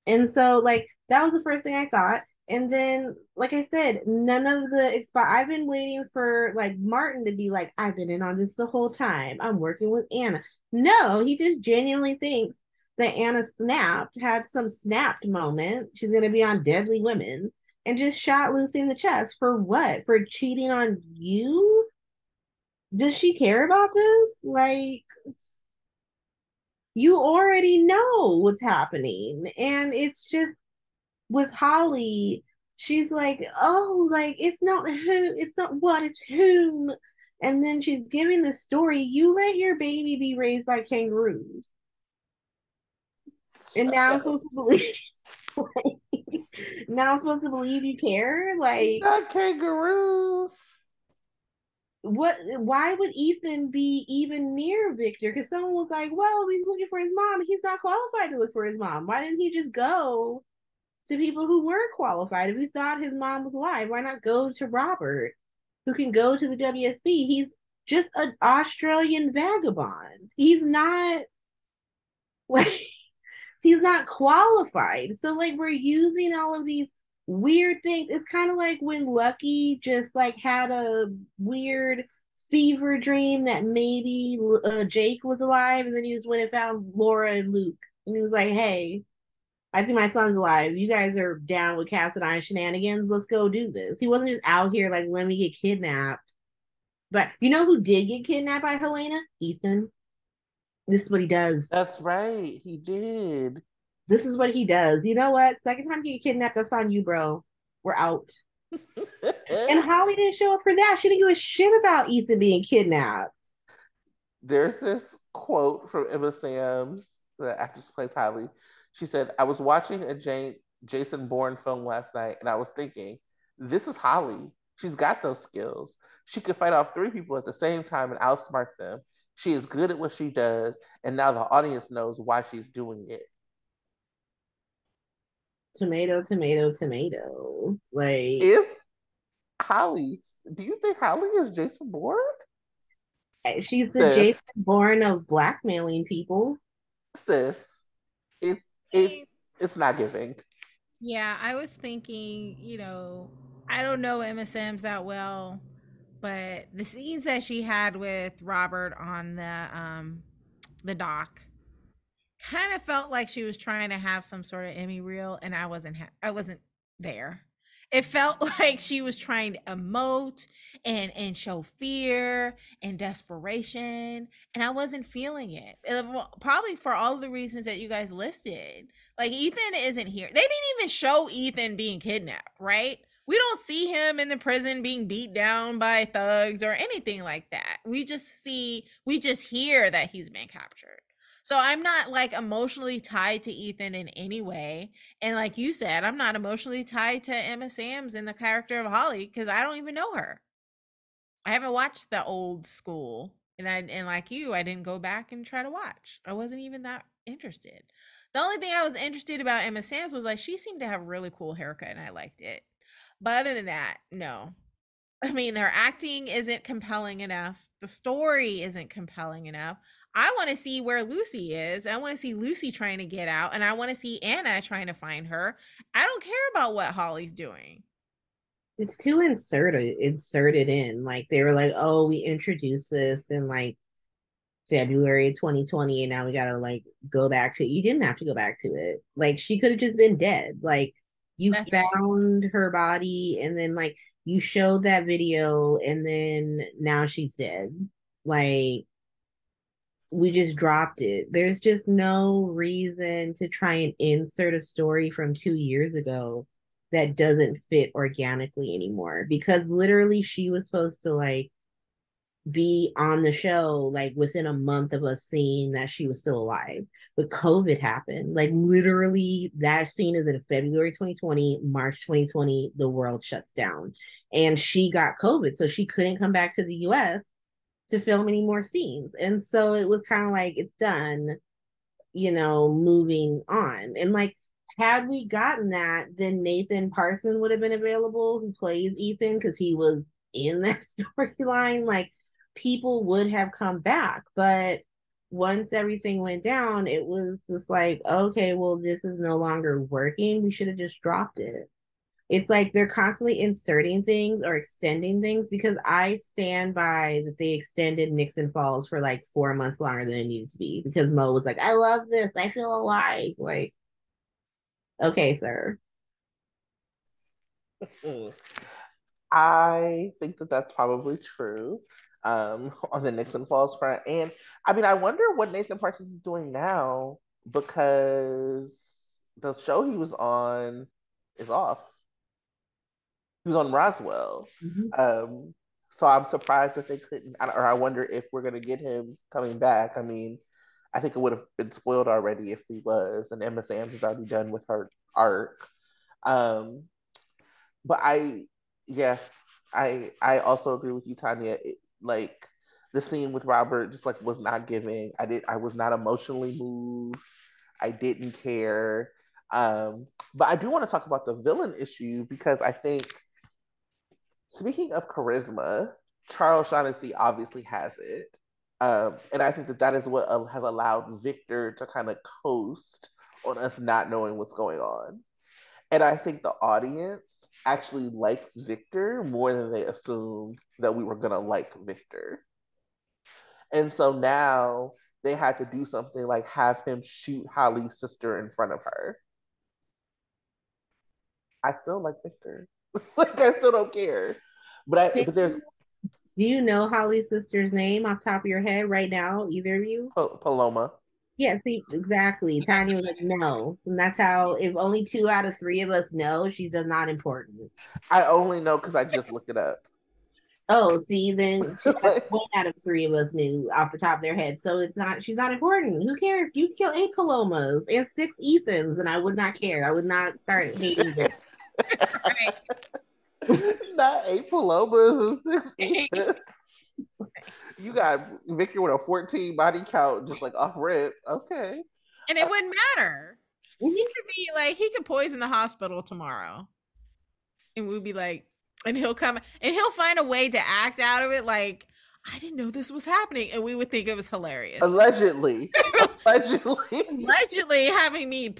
And so like that was the first thing I thought. And then, like I said, none of the I've been waiting for like Martin to be like, I've been in on this the whole time. I'm working with Anna. No, he just genuinely thinks that Anna snapped, had some snapped moment. She's going to be on Deadly Women and just shot Lucy in the chest for what? For cheating on you? Does she care about this? Like, you already know what's happening. And it's just with Holly, she's like, oh, like, it's not what, it's whom. And then she's giving the story. You let your baby be raised by kangaroos. And now I'm Shut up. supposed to believe now I'm supposed to believe you care? Like, Not kangaroos. what? Why would Ethan be even near Victor? Because someone was like, well, he's looking for his mom. He's not qualified to look for his mom. Why didn't he just go to people who were qualified? If he thought his mom was alive, why not go to Robert, who can go to the WSB? He's just an Australian vagabond. He's not like he's not qualified. So like we're using all of these weird things. It's kind of like when Lucky just like had a weird fever dream that maybe Jake was alive, and then he just went and found Laura and Luke, and he was like, "Hey, I think my son's alive. You guys are down with Cass and I shenanigans. Let's go do this." He wasn't just out here like, "Let me get kidnapped." But you know who did get kidnapped by Helena? Ethan. This is what he does. That's right. He did. This is what he does. You know what? Second time you get kidnapped, that's on you, bro. We're out. And Holly didn't show up for that. She didn't give a shit about Ethan being kidnapped. There's this quote from Emma Samms, the actress who plays Holly. She said, I was watching a Jason Bourne film last night and I was thinking, this is Holly. She's got those skills. She could fight off three people at the same time and outsmart them. She is good at what she does, and now the audience knows why she's doing it. Tomato, tomato, tomato. Like, Is Holly, do you think Holly is Jason Bourne? she's the Jason Sis, Bourne of blackmailing people. sis, it's it's it's not giving. Yeah, I was thinking, I don't know Emma Sims that well, but the scenes that she had with Robert on the dock kind of felt like she was trying to have some sort of Emmy reel, and I wasn't there. It felt like she was trying to emote and show fear and desperation, and I wasn't feeling it. Well, probably for all of the reasons that you guys listed. Like Ethan isn't here. They didn't even show Ethan being kidnapped, right? We don't see him in the prison being beat down by thugs or anything like that. We just hear that he's been captured. So I'm not like emotionally tied to Ethan in any way. And like you said, I'm not emotionally tied to Emma Samms in the character of Holly because I don't even know her. I haven't watched the old school. And like you, I didn't go back and try to watch. I wasn't even that interested. The only thing I was interested about Emma Samms was like she seemed to have a really cool haircut and I liked it. But other than that, no. I mean, their acting isn't compelling enough. The story isn't compelling enough. I want to see where Lucy is. I want to see Lucy trying to get out, and I want to see Anna trying to find her. I don't care about what Holly's doing. It's too inserted in. Like they were like, oh, we introduced this in like February 2020, and now we gotta like go back to it. You didn't have to go back to it. Like she could have just been dead. Like you That's right. found her body and then like you showed that video and then now she's dead. Like we just dropped it. There's just no reason to try and insert a story from 2 years ago that doesn't fit organically anymore because literally she was supposed to like be on the show like within a month of us seeing that she was still alive. But COVID happened. Like literally that scene is in February 2020, March 2020, the world shuts down. And she got COVID. So she couldn't come back to the US to film any more scenes. And so it was kind of like it's done, moving on. And like had we gotten that, then Nathan Parson would have been available, who plays Ethan, because he was in that storyline. Like people would have come back. But once everything went down, it was just like, okay, well, this is no longer working. We should have just dropped it. It's like they're constantly inserting things or extending things because I stand by that they extended Nixon Falls for like 4 months longer than it needed to be because Mo was like, I love this. I feel alive. Like, okay, sir. Mm. I think that that's probably true on the Nixon Falls front. And I mean, I wonder what Nathan Parsons is doing now because the show he was on is off. He was on Roswell. Mhm. Um, so I'm surprised that they couldn't, or I wonder if we're going to get him coming back. I mean, I think it would have been spoiled already if he was, and Emma Samms is already done with her arc. Um, but yeah, I also agree with you, Tanya. Like the scene with Robert just like was not giving. I was not emotionally moved. I didn't care. But I do want to talk about the villain issue because I think speaking of charisma, Charles Shaughnessy obviously has it. And I think that that is what has allowed Victor to kind of coast on us not knowing what's going on. And I think the audience actually likes Victor more than they assumed that we were going to like Victor. And so now they had to do something like have him shoot Holly's sister in front of her. I still like Victor. Like I still don't care. But there's Do you know Holly's sister's name off the top of your head right now? Either of you? Paloma. Yeah, see, exactly. Tanya was like, no. And that's how, if only two out of three of us know, she's just not important. I only know because I just looked it up. Oh, see, then Like, one out of three of us knew off the top of their head. So it's not, she's not important. Who cares? You kill 8 Palomas and 6 Ethans, and I would not care. I would not start hating Vic. Right. not 8 Palomas and 6 Ethans. You got Victor with a 14 body count just like off rip. Okay. And it wouldn't matter. He Mhm. could be like, he could poison the hospital tomorrow. And we'd be like, and he'll come and he'll find a way to act out of it like, I didn't know this was happening. And we would think it was hilarious. Allegedly. Allegedly. Allegedly having me,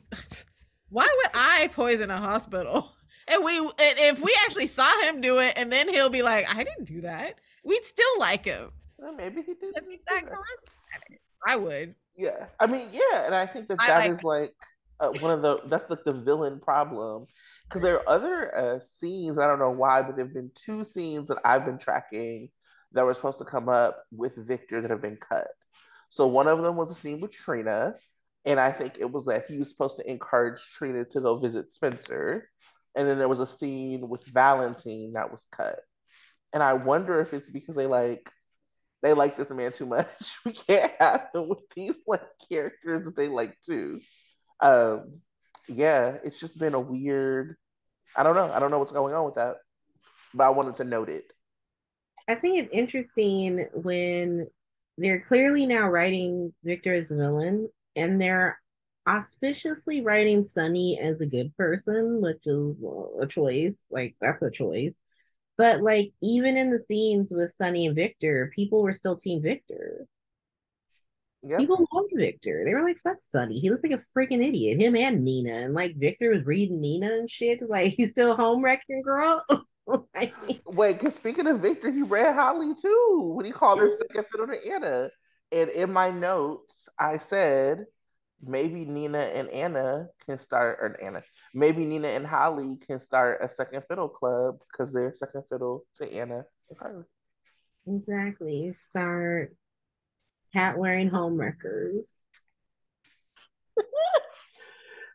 why would I poison a hospital? And if we actually saw him do it, and then he'll be like, I didn't do that, we'd still like him. Well, maybe he did. Because he's that charismatic. I would. Yeah. I mean, yeah. And I think that I that like is like one of that's like the villain problem. Because there are other scenes, I don't know why, but there have been two scenes that I've been tracking that were supposed to come up with Victor that have been cut. So one of them was a scene with Trina, and I think it was that he was supposed to encourage Trina to go visit Spencer. And then there was a scene with Valentine that was cut. And I wonder if it's because they like this man too much. We can't have him with these like characters that they like too. Um, yeah, it's just been a weird. I don't know. I don't know what's going on with that, but I wanted to note it. I think it's interesting when they're clearly now writing Victor as a villain and they're auspiciously writing Sunny as a good person, which is a choice. Like, that's a choice. But, like, even in the scenes with Sunny and Victor, people were still Team Victor. Yep. People loved Victor. They were like, fuck Sunny. He looked like a freaking idiot. Him and Nina. And, like, Victor was reading Nina and shit. Like, you still home wrecking, girl? Like, Wait, because speaking of Victor, he read Holly too when he called her second fiddle to Anna. And in my notes, I said maybe Nina and Anna can start, or Anna, maybe Nina and Holly can start a second fiddle club because they're second fiddle to Anna and Carly. exactly. Start hat wearing homewreckers.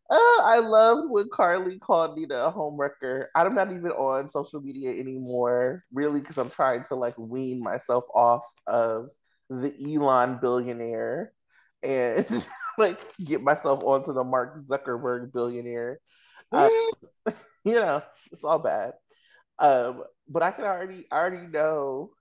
I loved when Carly called Nina a homewrecker. I'm not even on social media anymore, really, because I'm trying to like wean myself off of the Elon billionaire and like get myself onto the Mark Zuckerberg billionaire. Uh, you know, it's all bad. But I already know.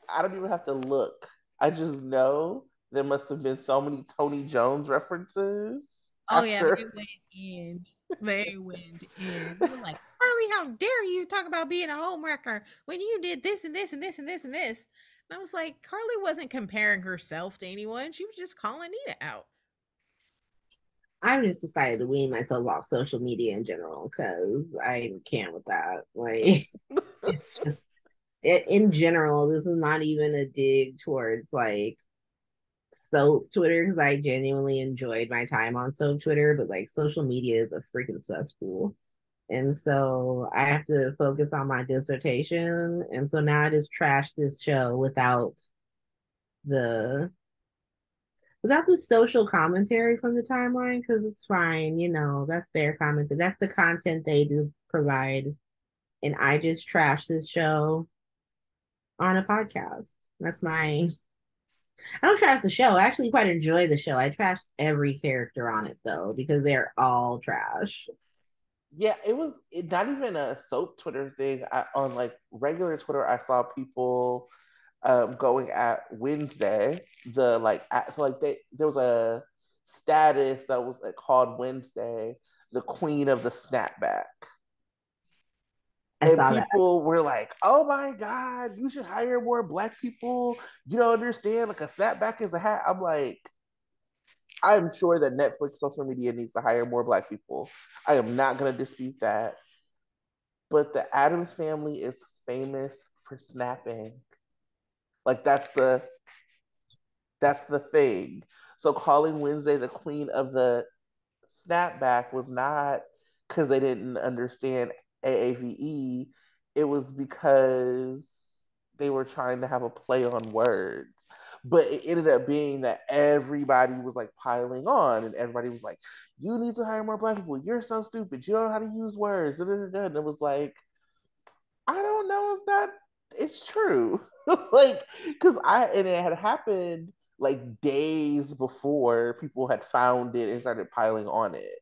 I don't even have to look. I just know there must have been so many Tony Jones references Oh yeah, they after. went in. They went in. They were like, Carly, how dare you talk about being a homewrecker when you did this and this and this and this and this? And I was like, Carly wasn't comparing herself to anyone. She was just calling Nita out. I've just decided to wean myself off social media in general because I can't with that. Like, it's just in general, this is not even a dig towards like soap Twitter because I genuinely enjoyed my time on soap Twitter, but like social media is a freaking cesspool. And so I have to focus on my dissertation. And so now I just trash this show the without the social commentary from the timeline because it's fine, that's their comment. That's the content they do provide. And I just trash this show on a podcast. That's my I don't trash the show. I actually quite enjoy the show. I trash every character on it though, because they're all trash. Yeah, not even a soap Twitter thing. On like regular Twitter, I saw people going at Wednesday. There was a status that was like, called Wednesday, the queen of the snapback. I And saw that. people were like, "Oh my god, you should hire more black people. You don't understand. Like a snapback is a hat." I'm like, I'm sure that Netflix social media needs to hire more black people. I am not going to dispute that. But the Adams family is famous for snapping. Like that's the thing. So calling Wednesday the queen of the snapback was not because they didn't understand AAVE. It was because they were trying to have a play on words. But it ended up being that everybody was like piling on, and everybody was like, "You need to hire more black people. You're so stupid. You don't know how to use words." And it was like, I don't know if that it's true. Like, and it had happened like days before people had found it and started piling on it.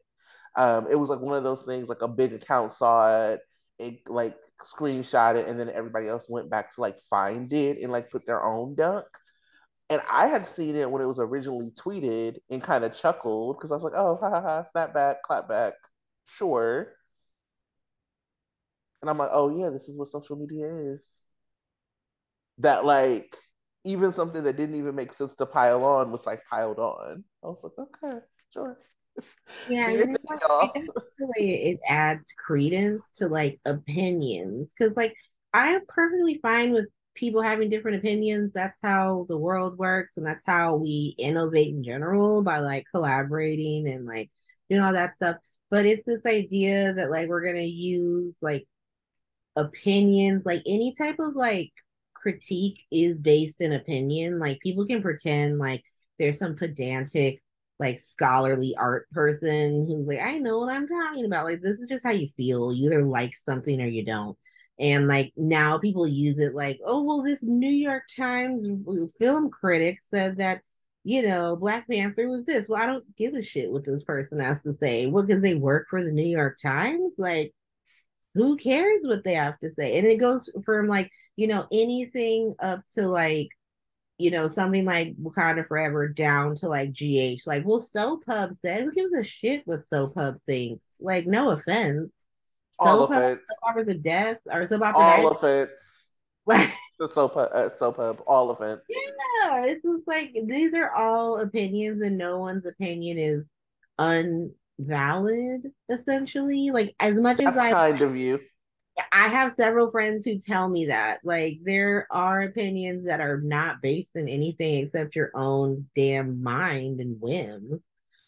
It was like one of those things, like a big account saw it like screenshot it, and then everybody else went back to like find it and like put their own dunk. And I had seen it when it was originally tweeted and kind of chuckled because I was like, oh, ha ha ha, snap back, clap back, sure. And I'm like, oh yeah, this is what social media is. That like even something that didn't even make sense to pile on was like piled on. I was like, okay, sure. Yeah, Do and your then it's thing, like I y'all. guess the way it adds credence to like opinions. Because like I'm perfectly fine with people having different opinions. That's how the world works, and that's how we innovate in general by like collaborating and like doing all that stuff. But it's this idea that like we're gonna use like opinions, like any type of like critique is based in opinion. Like people can pretend like there's some pedantic, like scholarly art person who's like, I know what I'm talking about. Like this is just how you feel. You either like something or you don't. And like now people use it like, oh well, this New York Times film critic said that Black Panther was this. Well, I don't give a shit what this person has to say. What, because they work for the New York Times? Like, who cares what they have to say? And it goes from like, anything up to like, something like Wakanda Forever down to like GH. Like, well, Soap Hub said, who gives a shit what Soap Hub thinks? Like, no offense. All Soap Hub, Soap offense. Opera to Death, or Soap Opera All Died. offense. Like, The soap hub. All offense. yeah, it's just like these are all opinions, and no one's opinion is unvalid, essentially. Like, as much as That's I kind of you. I have several friends who tell me that. Like, there are opinions that are not based in anything except your own damn mind and whim.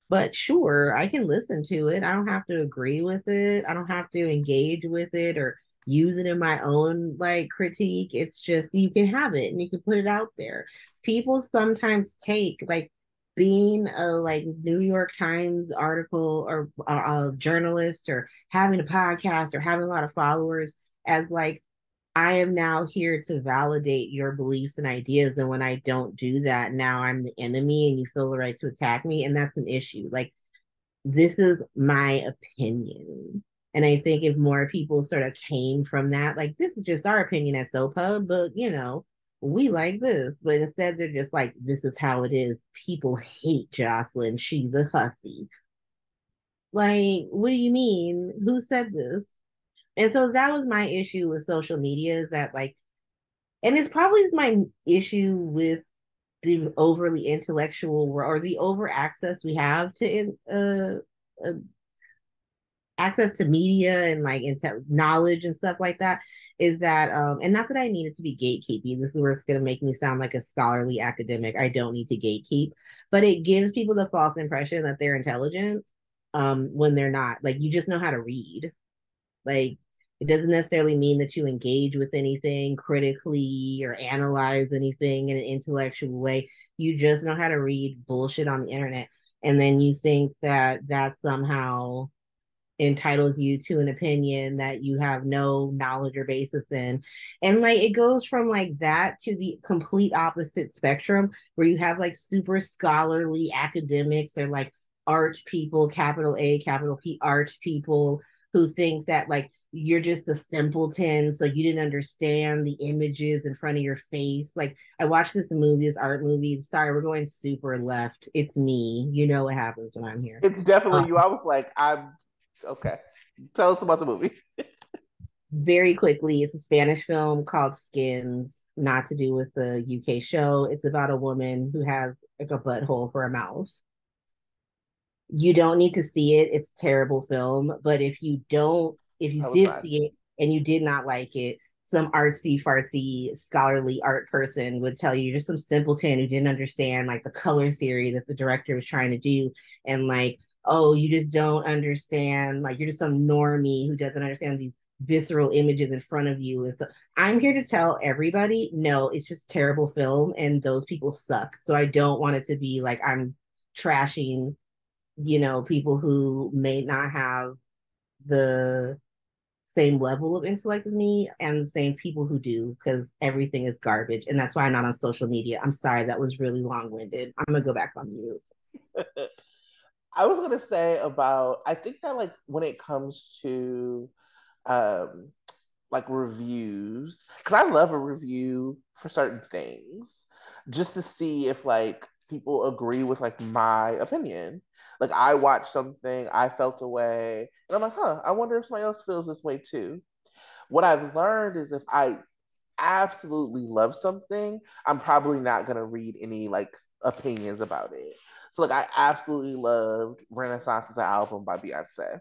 But sure, I can listen to it. I don't have to agree with it. I don't have to engage with it or use it in my own like critique. It's just you can have it and you can put it out there. People sometimes take like being a like New York Times article or a journalist or having a podcast or having a lot of followers as like I am now here to validate your beliefs and ideas. And when I don't do that, now I'm the enemy and you feel the right to attack me. And that's an issue. Like, this is my opinion. And I think if more people sort of came from that, like, this is just our opinion at SoPub, but, we like this. But instead, they're just like, this is how it is. People hate Jocelyn. She's a hussy. Like, what do you mean? Who said this? And so that was my issue with social media is that, like, and it's probably my issue with the overly intellectual or the over access we have to uh, access to media and like knowledge and stuff like that is that and not that I need it to be gatekeeping. This is where it's going to make me sound like a scholarly academic. I don't need to gatekeep, but it gives people the false impression that they're intelligent when they're not. Like you just know how to read. Like it doesn't necessarily mean that you engage with anything critically or analyze anything in an intellectual way. You just know how to read bullshit on the internet, and then you think that that somehow entitles you to an opinion that you have no knowledge or basis in. And like it goes from like that to the complete opposite spectrum where you have like super scholarly academics or like art people, capital A, capital P, art people who think that like you're just a simpleton, so you didn't understand the images in front of your face. Like I watched this movie, this art movie. Sorry, we're going super left. It's me. You know what happens when I'm here. It's definitely you. I was like, I'm okay. Tell us about the movie. Very quickly, it's a Spanish film called Skins, not to do with the UK show. It's about a woman who has like a butthole for a mouth. You don't need to see it. It's a terrible film. But if you I was did fine. see it and you did not like it, some artsy fartsy scholarly art person would tell you you're just some simpleton who didn't understand like the color theory that the director was trying to do. And like, oh, you just don't understand. Like you're just some normie who doesn't understand these visceral images in front of you. And so I'm here to tell everybody, no, it's just terrible film and those people suck. So I don't want it to be like I'm trashing, people who may not have the same level of intellect as me and the same people who do, because everything is garbage. And that's why I'm not on social media. I'm sorry, that was really long winded. I'm going to go back on mute. I was gonna say about I think that like when it comes to um like reviews, because I love a review for certain things just to see if like people agree with like my opinion. Like I watched something, I felt a way, and I'm like, huh, I wonder if somebody else feels this way too. What I've learned is if I absolutely love something, I'm probably not gonna read any like opinions about it. So like I absolutely loved Renaissance as an album by Beyonce.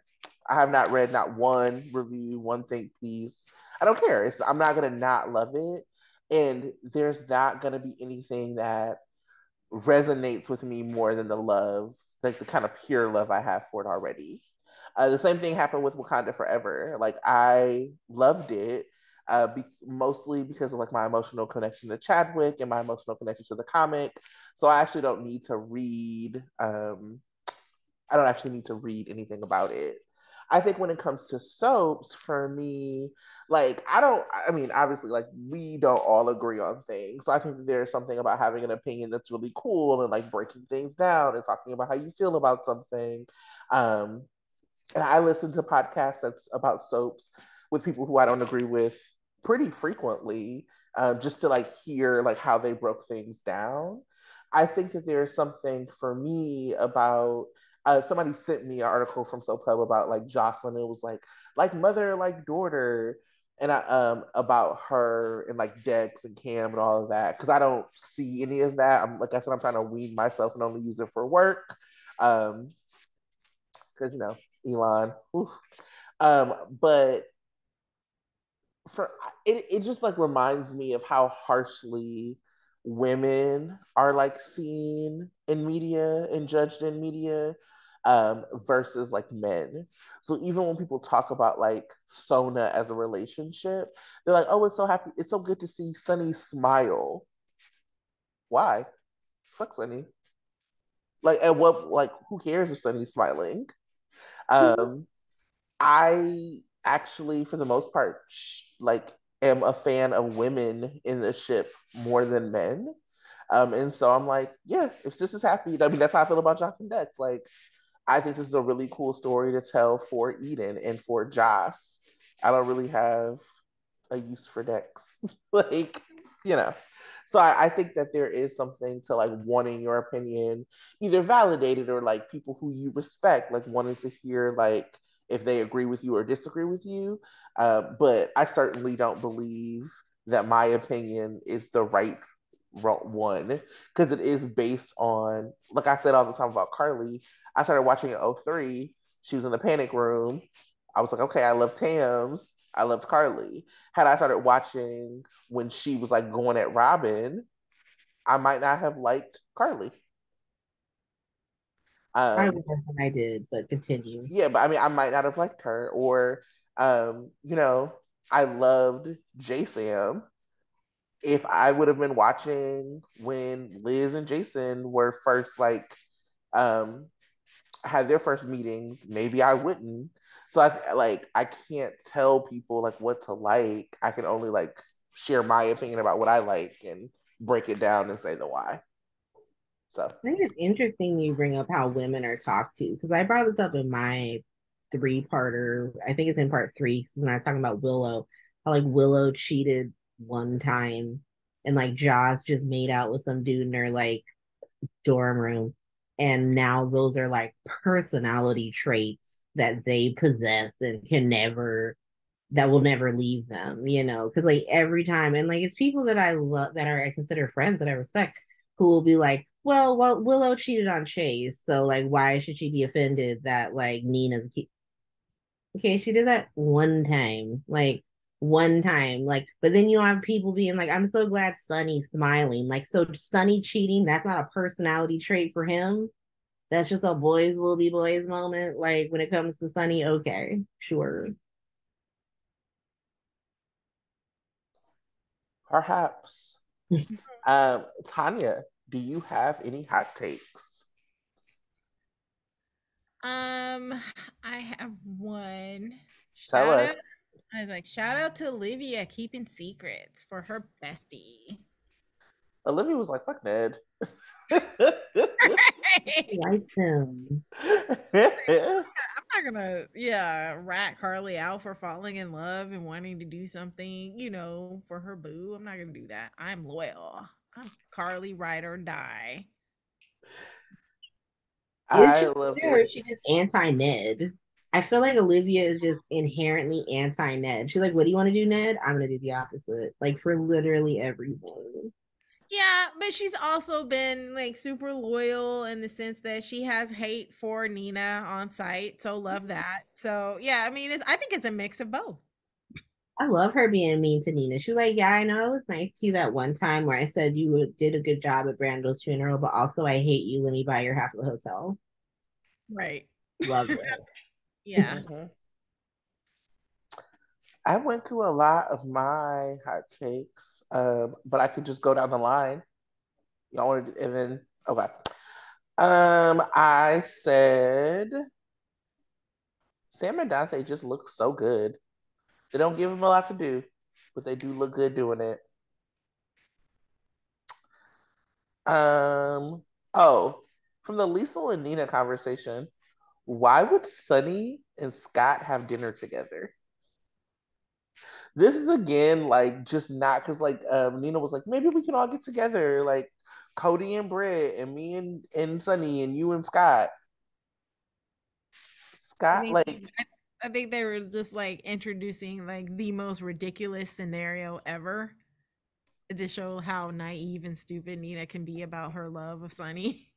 I have not read not one review, one think piece. I don't care. I'm not gonna not love it. And there's not gonna be anything that resonates with me more than the love, like the kind of pure love I have for it already. The same thing happened with Wakanda Forever. Like I loved it, mostly because of like my emotional connection to Chadwick and my emotional connection to the comic. So I actually don't need to read. I don't actually need to read anything about it. I think when it comes to soaps, for me, like I don't. I mean, obviously, like we don't all agree on things. So I think that there's something about having an opinion that's really cool and like breaking things down and talking about how you feel about something. Um, and I listen to podcasts that's about soaps with people who I don't agree with pretty frequently, just to like hear like how they broke things down. I think that there's something for me about somebody sent me an article from Soap Hub about like Jocelyn. It was like mother, like daughter, and I about her and like Dex and Cam and all of that because I don't see any of that. I'm like I said, I'm trying to wean myself and only use it for work. Um, because Elon. Oof. But for it just like reminds me of how harshly women are like seen in media and judged in media versus like men. So even when people talk about like Sona as a relationship, they're like, oh, it's so happy, it's so good to see Sunny smile. Why? Fuck Sunny. Like, and what? Like, who cares if Sunny's smiling? Um, I actually, for the most part, like am a fan of women in the ship more than men. And so I'm like, yeah, if Sis is happy, I mean, that's how I feel about Jock and Dex. Like, I think this is a really cool story to tell for Eden and for Joss. I don't really have a use for Dex. like, you know. So I think that there is something to like wanting your opinion either validated or like people who you respect, like wanting to hear like if they agree with you or disagree with you. But I certainly don't believe that my opinion is the right one because it is based on, like I said all the time about Carly. I started watching in '03. She was in the panic room. I was like, okay, I love Tams. I loved Carly. Had I started watching when she was like going at Robin, I might not have liked Carly. I Um, was and I did, but continue. yeah, but I mean, I might not have liked her, or you know, I loved J Sam. If I would have been watching when Liz and Jason were first like um had their first meetings, maybe I wouldn't. So I can't tell people like what to like. I can only like share my opinion about what I like and break it down and say the why. So I think it's interesting you bring up how women are talked to because I brought this up in my three-parter. I think it's in part three when I was talking about Willow, how like Willow cheated one time and like Joss just made out with some dude in her like dorm room. And now those are like personality traits that they possess and can never that will never leave them, you know, because like every time, and like it's people that I love that are I consider friends that I respect who will be like, well, Willow cheated on Chase, so like, why should she be offended that like Nina's okay? She did that one time, like, but then you have people being like, I'm so glad Sonny's smiling, like, so Sonny cheating, that's not a personality trait for him. That's just a boys will be boys moment. Like when it comes to Sonny, okay, sure. perhaps. Tanya, do you have any hot takes? I have one. Tell Shout us. out. I was like, shout out to Olivia keeping secrets for her bestie. Olivia was like, fuck Ned. Like them. I'm not gonna, yeah, rat Carly out for falling in love and wanting to do something, for her boo. I'm not gonna do that. I'm loyal. I'm Carly, ride or die. Is I she loved or it. is she just anti Ned? I feel like Olivia is just inherently anti Ned. She's like, what do you want to do, Ned? I'm gonna do the opposite. Like for literally everything. Yeah, but she's also been like super loyal in the sense that she has hate for Nina on site. So love that. So yeah, I mean, I think it's a mix of both. I love her being mean to Nina. She was like, yeah, I know it was nice to you that one time where I said did a good job at Brando's funeral, but also I hate you. Let me buy your half of the hotel. Right. Love it. Yeah. Mhm. I went through a lot of my hot takes, but I could just go down the line. Y'all want to, and then okay. I said Sam and Dante just look so good. They don't give them a lot to do, but they do look good doing it. Um, oh, from the Lisa and Nina conversation, why would Sunny and Scott have dinner together? This is again like just not because like Nina was like maybe we can all get together like Cody and Britt and me and Sunny and you and Scott. I Scott think like I think they were just like introducing like the most ridiculous scenario ever to show how naive and stupid Nina can be about her love of Sunny.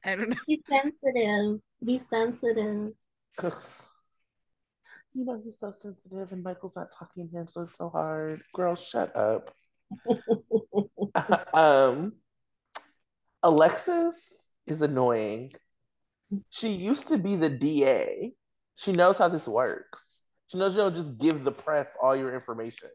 I don't know. He's sensitive. He's sensitive. you know he's so sensitive and Michael's not talking to him so it's so hard. Girl, shut up. um Alexis is annoying. She used to be the DA. She knows how this works. She knows you don't just give the press all your information.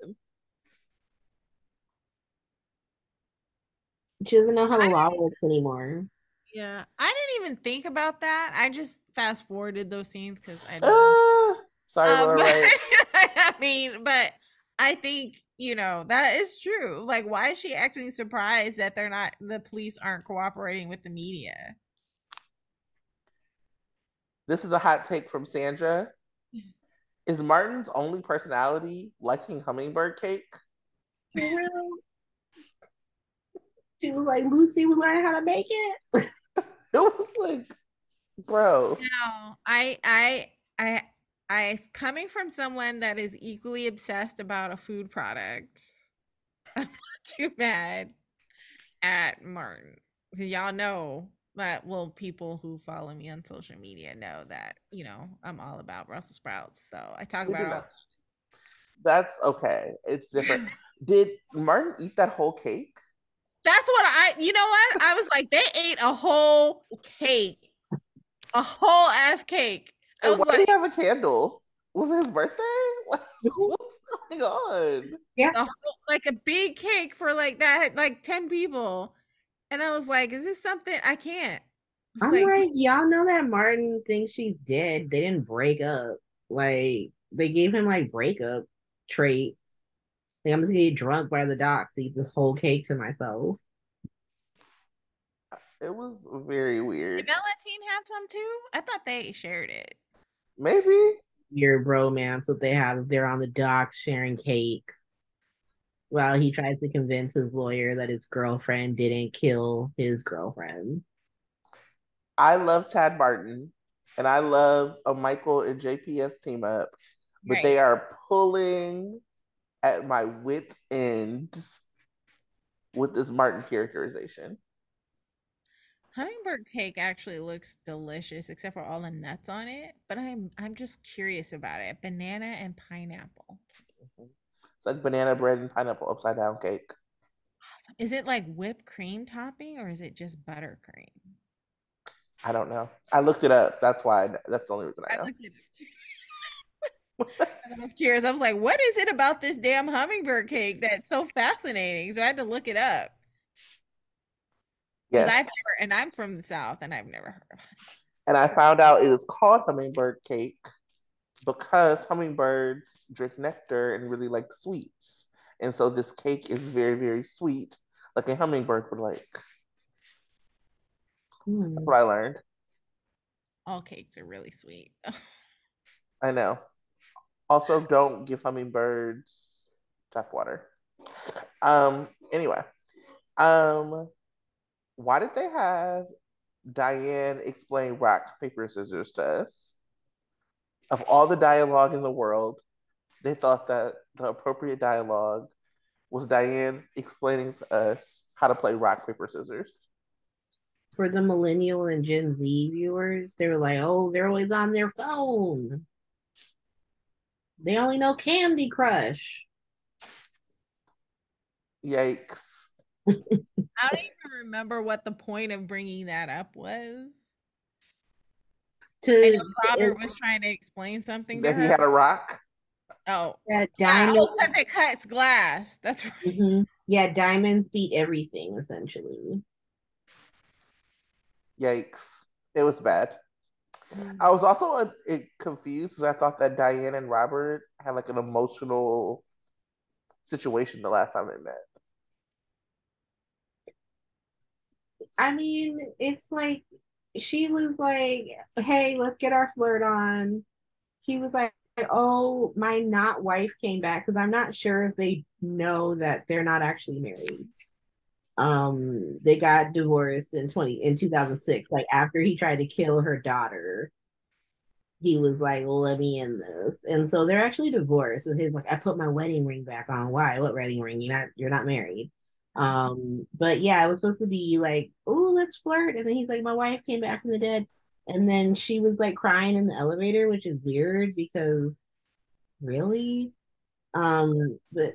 She doesn't know how the law works anymore. Yeah, I didn't even think about that. I just fast forwarded those scenes because I didn't want. Ah, sorry, Laura. But Right? I mean, but I think that is true. Like, why is she acting surprised that the police aren't cooperating with the media? This is a hot take from Sandra. Is Martin's only personality liking hummingbird cake? For real. She was like, Lucy was learning how to make it. It was like, bro. No, I, coming from someone that is equally obsessed about a food product. too mad at Martin. Y'all know that, well, people who follow me on social media know that, I'm all about Brussels sprouts. So I talk We about do it all know. That's okay. It's the different. time. Did Martin eat that whole cake? That's what you know what? I was like, they ate a whole cake, a whole ass cake. I And was why like, did he have a candle? Was it his birthday? What's going on? Yeah, like a big cake for like that, like 10 people. And I was like, is this something I can't? It's I'm like, like, y'all know that Martin thinks she's dead. They didn't break up. Like, they gave him like breakup trait. Like, I'm just gonna get drunk by the docks, eat this whole cake to myself. It was very did weird. Valentine have some too? I thought they shared it. Maybe. Your bromance that they have if they're on the docks sharing cake while he tries to convince his lawyer that his girlfriend didn't kill his girlfriend. I love Tad Martin and I love a Michael and JPS team up, but they Right. are pulling at my wits' end with this Martin characterization. Hummingbird cake actually looks delicious, except for all the nuts on it. But I'm just curious about it. Banana and pineapple. It's like banana bread and pineapple upside down cake. Awesome. Is it like whipped cream topping or is it just buttercream? I don't know. I looked it up. That's why. That's the only reason I I know. looked at it too. I was curious. I was like, what is it about this damn hummingbird cake that's so fascinating? So I had to look it up because I've Yes. never, and I'm from the South and I've never heard of it. And I found out it is called hummingbird cake because hummingbirds drink nectar and really like sweets. And so this cake is very, very sweet, like a hummingbird would like. That's Hmm. what I learned. All cakes are really sweet. I know. Also, don't give hummingbirds tap water. Anyway, um, why did they have Diane explain rock, paper, scissors to us? Of all the dialogue in the world, they thought that the appropriate dialogue was Diane explaining to us how to play rock, paper, scissors. For the millennial and Gen Z viewers, they were like, oh, they're always on their phone. They only know Candy Crush. Yikes. I don't even remember what the point of bringing that up was. I know To Robert was trying to explain something to That he her. had a rock? Oh, that yeah. diamond. Oh, because it cuts glass. That's right. Yeah, diamonds beat everything essentially. Yikes. It was bad. I was also confused because I thought that Diane and Robert had like an emotional situation the last time they met. I mean, it's like she was like, "Hey, let's get our flirt on." He was like, "Oh, my not wife came back because I'm not sure if they know that they're not actually married." They got divorced in 2006, like after he tried to kill her daughter. He was like, let me in this. And so they're actually divorced with his like, I put my wedding ring back on. Why? What wedding ring? You're not married. But yeah, it was supposed to be like, oh, let's flirt. And then he's like, my wife came back from the dead. And then she was like crying in the elevator, which is weird because really? But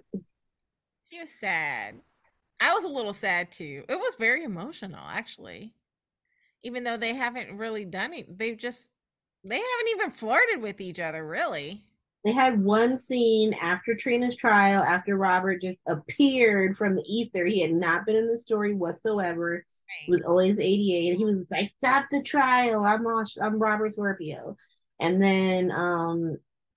She was sad. I was a little sad too. It was very emotional, actually. Even though they haven't really done it, they haven't even flirted with each other, really. they had one scene after Trina's trial, after Robert just appeared from the ether. He had not been in the story whatsoever. He Right. was always 88. He was like, "Stop the trial! I'm Robert Scorpio." And then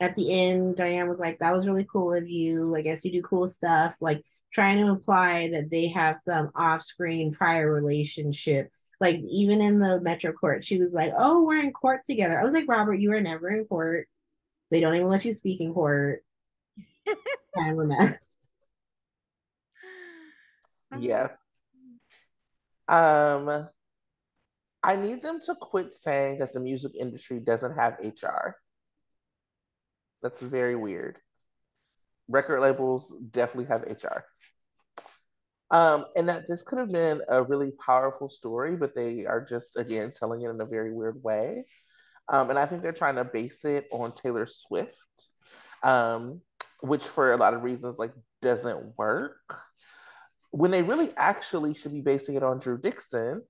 at the end, Diane was like, "That was really cool of you. I guess you do cool stuff." Like trying to imply that they have some off-screen prior relationship. Like even in the Metro Court, she was like, "Oh, we're in court together." I was like, "Robert, you were never in court. They don't even let you speak in court." Kind of a mess. Um, Yeah. Um, I need them to quit saying that the music industry doesn't have HR. That's very weird. Record labels definitely have HR. And that this could have been a really powerful story, but they are just again telling it in a very weird way. And I think they're trying to base it on Taylor Swift, um, which for a lot of reasons like doesn't work. When they really actually should be basing it on Drew Dixon.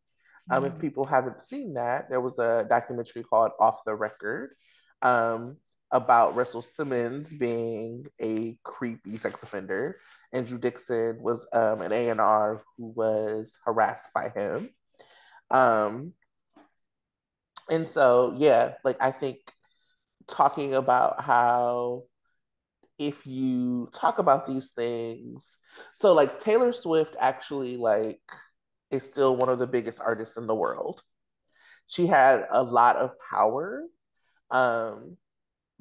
If Mm. people haven't seen that, there was a documentary called Off the Record, um, about Russell Simmons being a creepy sex offender. Andrew Dixon was an A&R who was harassed by him. Um, and so, yeah, like I think talking about how if you talk about these things, so like Taylor Swift actually like is still one of the biggest artists in the world. She had a lot of power, um,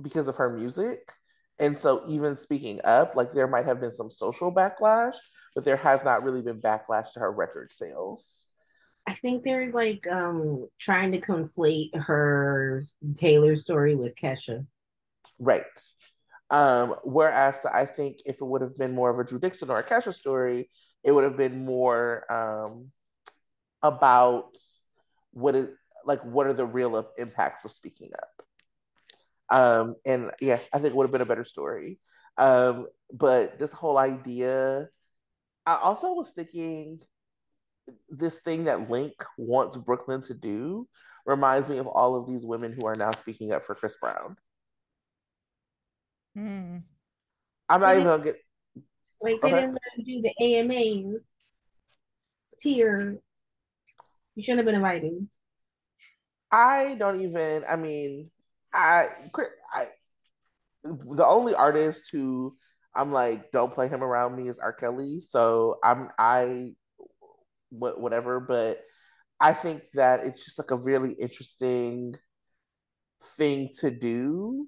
because of her music. And so, even speaking up, like there might have been some social backlash, but there has not really been backlash to her record sales. I think they're like trying to conflate her Taylor story with Kesha. Right. Whereas I think if it would have been more of a Drew Dixon or a Kesha story, it would have been more about what it like what are the real impacts of speaking up. And yeah, I think it would have been a better story. But this whole idea, I also was thinking this thing that Link wants Brooklyn to do reminds me of all of these women who are now speaking up for Chris Brown. Mm. I'm They not even didn't gonna get like they okay. didn't let him do the AMAs tier. You shouldn't have been invited. I don't even. I mean, I, I the only artist who I'm like don't play him around me is R. Kelly. So whatever. But I think that it's just like a really interesting thing to do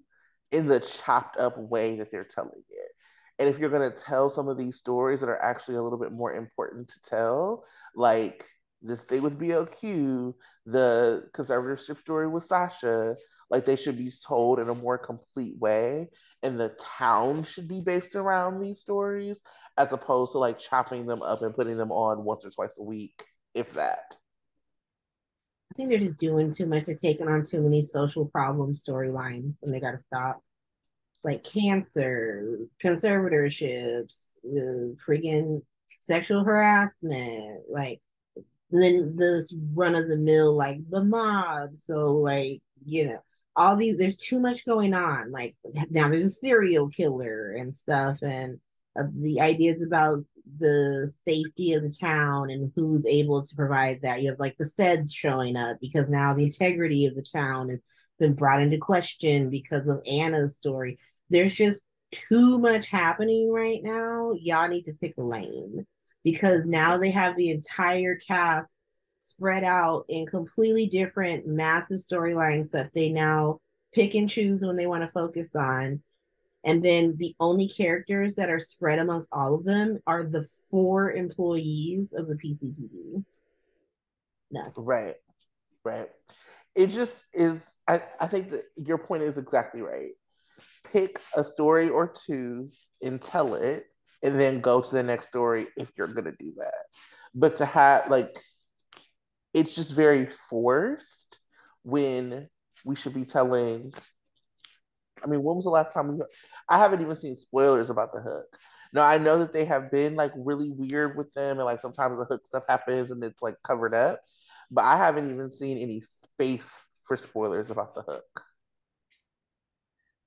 in the chopped up way that they're telling it. And if you're going to tell some of these stories that are actually a little bit more important to tell, like this thing with BOQ, the conservatorship story with Sasha, like they should be told in a more complete way. And the town should be based around these stories as opposed to like chopping them up and putting them on once or twice a week, if that. I think they're just doing too much. They're taking on too many social problem storylines, and they got to stop. Like cancer, conservatorships, freaking sexual harassment, like then this run of the mill, like the mob. So like all these. There's too much going on. Like now there's a serial killer and stuff, and the ideas about the safety of the town and who's able to provide that. You have like the feds showing up because now the integrity of the town has been brought into question because of Anna's story. There's just too much happening right now. Y'all need to pick a lane because now they have the entire cast spread out in completely different massive storylines that they now pick and choose when they want to focus on. And then the only characters that are spread amongst all of them are the four employees of the PCPD. Nuts. Right, right. It just is. I think that your point is exactly right. Pick a story or two and tell it, and then go to the next story if you're gonna do that. But to have like, it's just very forced when we should be telling. I mean, when was the last time we? I haven't even seen spoilers about the hook. No, I know that they have been like really weird with them, and like sometimes the hook stuff happens and it's like covered up. But I haven't even seen any space for spoilers about the hook.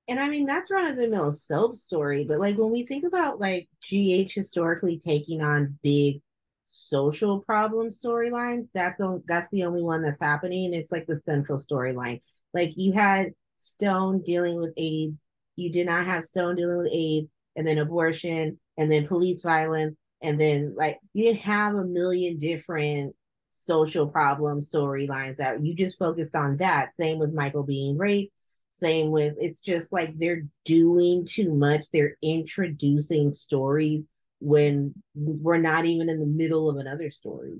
And I mean, that's run of the mill soap story, but like when we think about like GH historically taking on big social problem storylines, that's the only one that's happening. It's like the central storyline. Like you had Stone dealing with AIDS, you did not have Stone dealing with AIDS, and then abortion, and then police violence, and then like you didn't have a million different social problem storylines that you just focused on that. Same with Michael being raped, same with it's just like they're doing too much. They're introducing stories when we're not even in the middle of another story.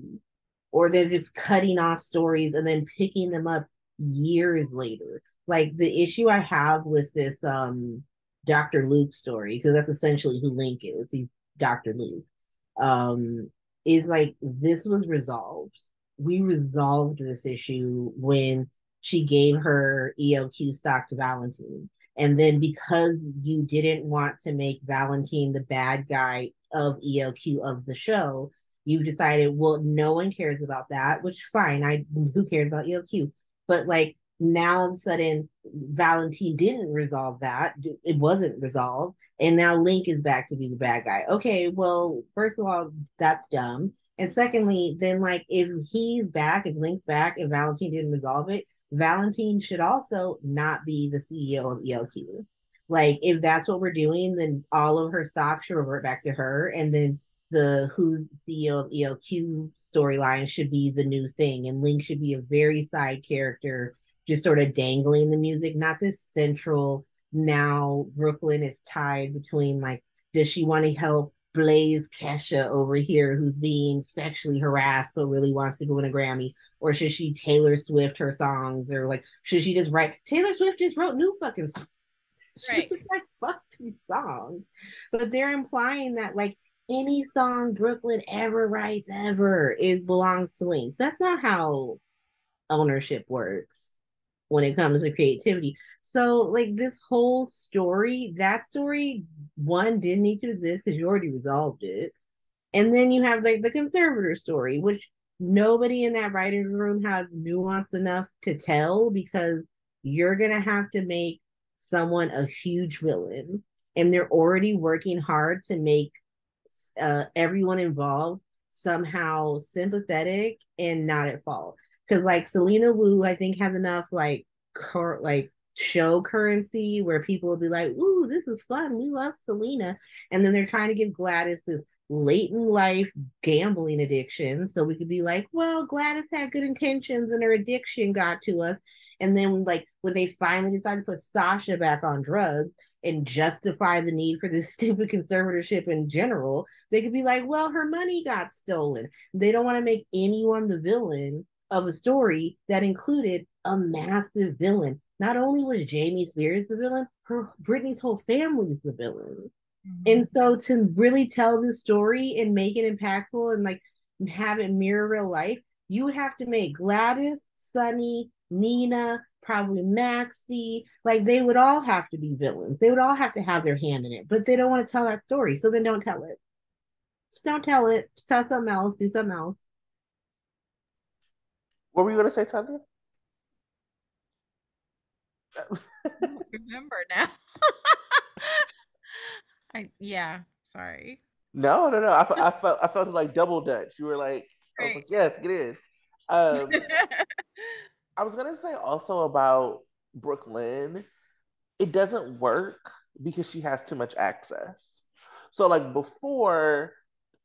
Or they're just cutting off stories and then picking them up years later. Like the issue I have with this Dr. Luke story, because that's essentially who Link is. He's Dr. Luke. Um, is like this was resolved. We resolved this issue when she gave her ELQ stock to Valentine. And then because you didn't want to make Valentine the bad guy of ELQ of the show, you decided, well, no one cares about that, which fine. Who cares about ELQ? But like now all of a sudden Valentine didn't resolve that. It wasn't resolved. And now Link is back to be the bad guy. Okay, well, first of all, that's dumb. And secondly, then like if he's back, if Link's back, and Valentine didn't resolve it, Valentine should also not be the CEO of ELQ. Like if that's what we're doing, then all of her stock should revert back to her, and then the who's CEO of ELQ storyline should be the new thing, and Link should be a very side character, just sort of dangling the music, not this central. Now Brooklyn is tied between like, does she want to help Blaze Kesha over here who's being sexually harassed but really wants to win a Grammy? Or should she Taylor Swift her songs? Or like, should she just write? Taylor Swift just wrote new fucking songs. She Right. was like, fuck these songs. But they're implying that like any song Brooklyn ever writes ever is belongs to Link. That's not how ownership works when it comes to creativity. So like this whole story, that story one didn't need to exist because you already resolved it. And then you have like the conservator story, which nobody in that writing room has nuance enough to tell because you're gonna have to make someone a huge villain. And they're already working hard to make everyone involved somehow sympathetic and not at fault. Because like Selena Wu, I think has enough like show currency where people will be like, "Ooh, this is fun. We love Selena," and then they're trying to give Gladys this late in life gambling addiction. So we could be like, "Well, Gladys had good intentions and her addiction got to us." And then like when they finally decide to put Sasha back on drugs and justify the need for this stupid conservatorship in general, they could be like, well, her money got stolen. They don't want to make anyone the villain of a story that included a massive villain. Not only was Jamie Spears the villain, her Britney's whole family's the villain. Mhm. And so to really tell the story and make it impactful and like have it mirror real life, you would have to make Gladys, Sunny, Nina, probably Maxie, like they would all have to be villains. They would all have to have their hand in it, but they don't want to tell that story. So then don't tell it. Just don't tell it. Just tell something else. Do something else. What were you gonna say, Tanya? I don't remember now. Yeah, sorry. No, no, no. I felt like double dutch. You were like, I was Right. like, yes, get in. Um, I was gonna say also about Brooklyn, it doesn't work because she has too much access. So like before,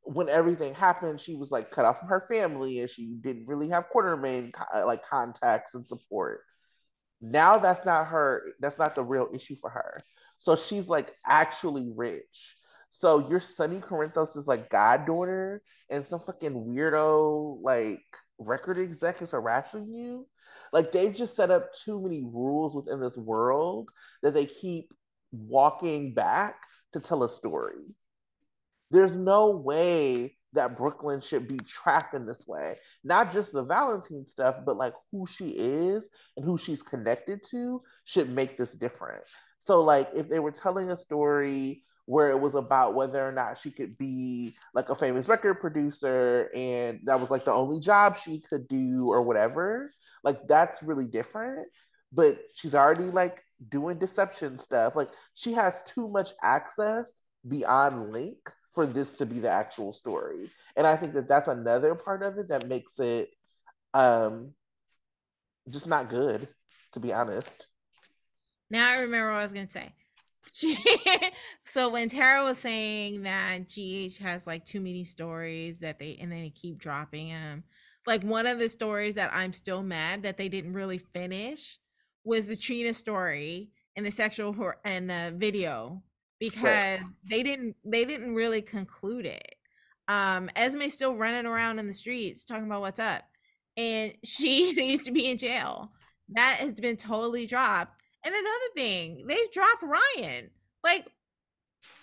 when everything happened, she was like cut off from her family and she didn't really have quartermain like contacts and support. Now that's not the real issue for her. So she's like actually rich. So your Sonny Corinthos is like goddaughter and some fucking weirdo like record exec is harassing you. Like they've just set up too many rules within this world that they keep walking back to tell a story. There's no way that Brooklyn should be trapped in this way. Not just the Valentine stuff, but like who she is and who she's connected to should make this different. So, like, if they were telling a story where it was about whether or not she could be like a famous record producer and that was like the only job she could do or whatever, like, that's really different. But she's already like doing deception stuff. Like, she has too much access beyond Link for this to be the actual story. And I think that that's another part of it that makes it um just not good, to be honest. Now I remember what I was gonna say. So when Tara was saying that GH has like too many stories that they and then they keep dropping them, like one of the stories that I'm still mad that they didn't really finish was the Trina story and the and the video Right. because they didn't really conclude it. Esme's still running around in the streets talking about what's up, and she needs to be in jail. That has been totally dropped. And another thing, they've dropped Ryan. Like,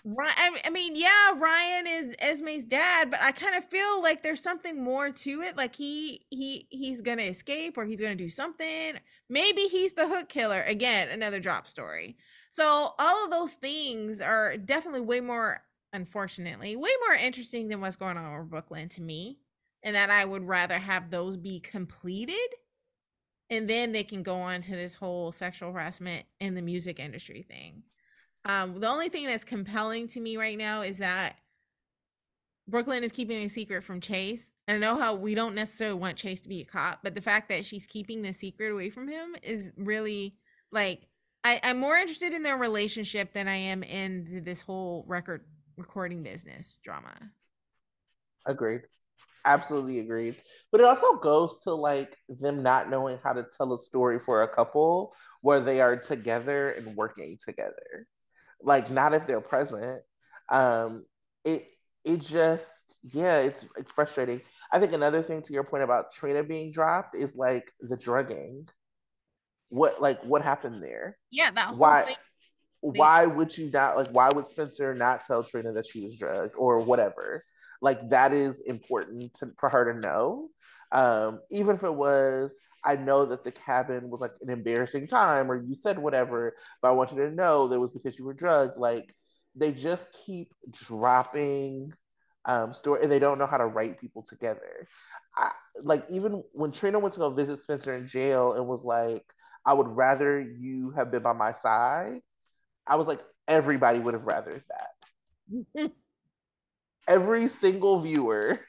I mean, yeah, Ryan is Esme's dad, but I kind of feel like there's something more to it. Like he's gonna escape or he's gonna do something. Maybe he's the hook killer. Again, another drop story. So all of those things are definitely way more, unfortunately, way more interesting than what's going on with Brooklyn to me. And that I would rather have those be completed and then they can go on to this whole sexual harassment in the music industry thing. The only thing that's compelling to me right now is that Brooklyn is keeping a secret from Chase. And I know how we don't necessarily want Chase to be a cop, but the fact that she's keeping the secret away from him is really like I'm more interested in their relationship than I am in this whole recording business drama. Agreed. Absolutely agreed. But it also goes to like them not knowing how to tell a story for a couple where they are together and working together. Like not if they're present. Um, it it just yeah, it's frustrating. I think another thing to your point about Trina being dropped is like the drugging. What happened there? Yeah, that whole Why thing. They why would you not like why would Spencer not tell Trina that she was drugged or whatever? Like that is important for her to know. Even if it was, I know that the cabin was like an embarrassing time, or you said whatever, but I want you to know that it was because you were drugged. Like they just keep dropping story, and they don't know how to write people together. I, like even when Trina went to go visit Spencer in jail and was like, "I would rather you have been by my side." I was like, everybody would have rathered that. Every single viewer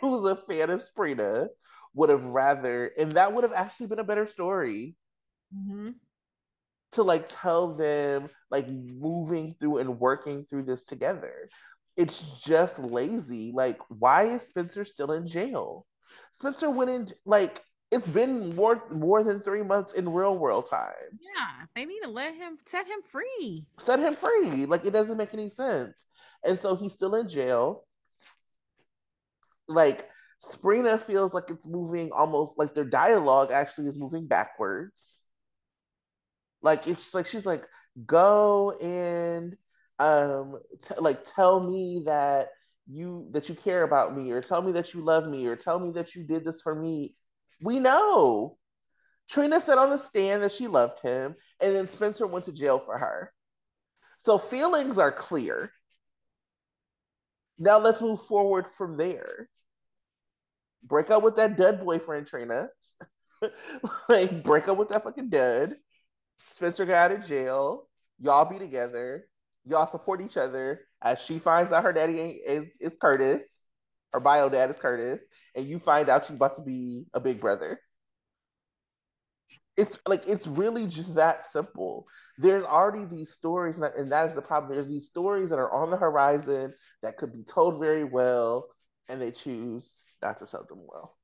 who's a fan of Sprina would have rather, and that would have actually been a better story mm-hmm. to like tell them like moving through and working through this together. It's just lazy. Like, why is Spencer still in jail? Spencer went in like it's been more than 3 months in real world time. Yeah, they need to let him set him free. Set him free. Like it doesn't make any sense. And so he's still in jail. Like Sprina feels like it's moving almost like their dialogue actually is moving backwards. Like it's like she's like, go and like tell me that you care about me, or tell me that you love me, or tell me that you did this for me. We know. Trina said on the stand that she loved him, and then Spencer went to jail for her. So feelings are clear. Now let's move forward from there. Break up with that dud boyfriend, Trina. Like, break up with that fucking dud. Spencer got out of jail. Y'all be together. Y'all support each other as she finds out her daddy is Curtis. Her bio dad is Curtis. And you find out she's about to be a big brother. It's like, it's really just that simple. There's already these stories, and that is the problem. There's these stories that are on the horizon that could be told very well, and they choose not to tell them well.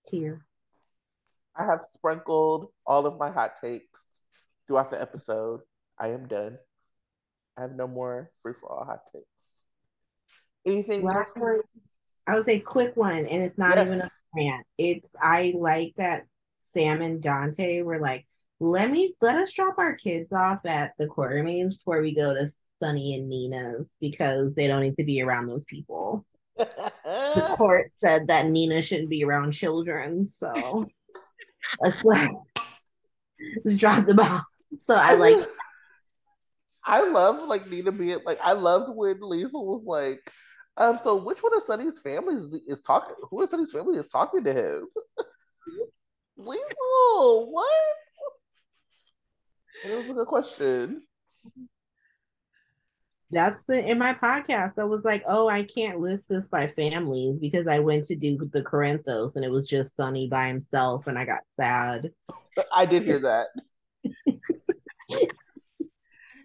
Tear. I have sprinkled all of my hot takes throughout the episode. I am done. I have no more free for all hot takes. Anything more Last from one, you? I would say quick one, and it's not even Yes. a rant. It's I like that Sam and Dante were like, let us drop our kids off at the Quartermains before we go to Sunny and Nina's because they don't need to be around those people. The court said that Nina shouldn't be around children, so let's drop them off. So I I like just I love like Nina being like I loved when Lisa was like, so which one of Sunny's families is talking? Who in Sunny's family is talking to him? Liesel, what? And it was a good question. that's the in my podcast. I was like, oh, I can't list this by families because I went to do the Corinthos and it was just Sonny by himself and I got sad. I did hear that.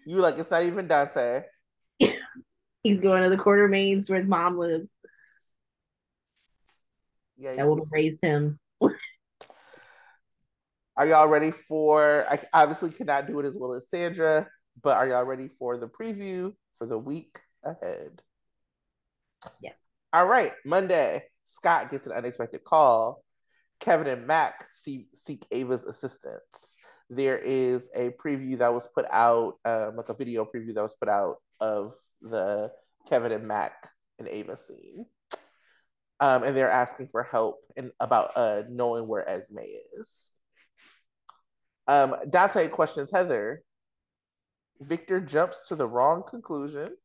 You were like, it's not even Dante. He's going to the Quartermains where his mom lives. That woman Yikes. raised him. Are y'all ready for? I obviously cannot do it as well as Sandra, but are y'all ready for the preview for the week ahead? Yeah. All right, Monday, Scott gets an unexpected call. Kevin and Mac seek Ava's assistance. There is a preview that was put out, like a video preview that was put out of the Kevin and Mac and Ava scene. And they're asking for help about knowing where Esme is. Dante questions Heather. Victor jumps to the wrong conclusion.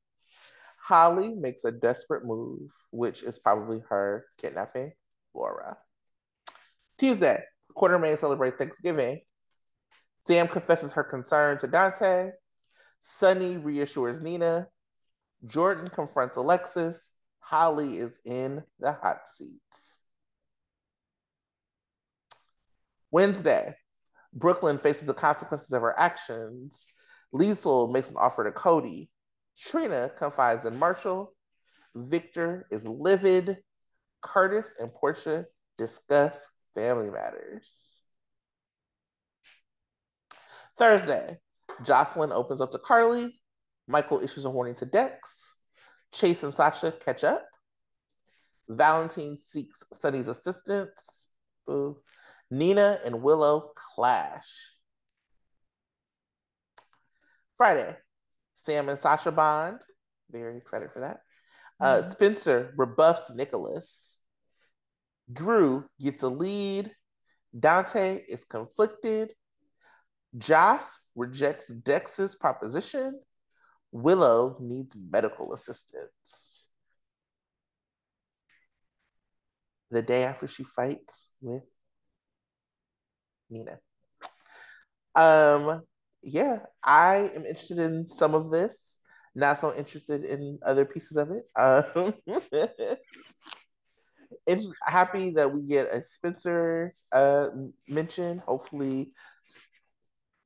Holly makes a desperate move, which is probably her kidnapping Laura. Tuesday, Quartermain celebrate Thanksgiving. Sam confesses her concern to Dante. Sunny reassures Nina. Jordan confronts Alexis. Holly is in the hot seats. Wednesday, Brooklyn faces the consequences of her actions. Liesl makes an offer to Cody. Trina confides in Marshall. Victor is livid. Curtis and Portia discuss family matters. Thursday, Jocelyn opens up to Carly. Michael issues a warning to Dex. Chase and Sasha catch up. Valentine seeks Sunny's assistance. Boo. Nina and Willow clash. Friday, Sam and Sasha bond. Very excited for that. Spencer rebuffs Nicholas. Drew gets a lead. Dante is conflicted. Joss rejects Dex's proposition. Willow needs medical assistance. The day after she fights with Nina. Yeah, I am interested in some of this. Not so interested in other pieces of it. It's happy that we get a Spencer mention. Hopefully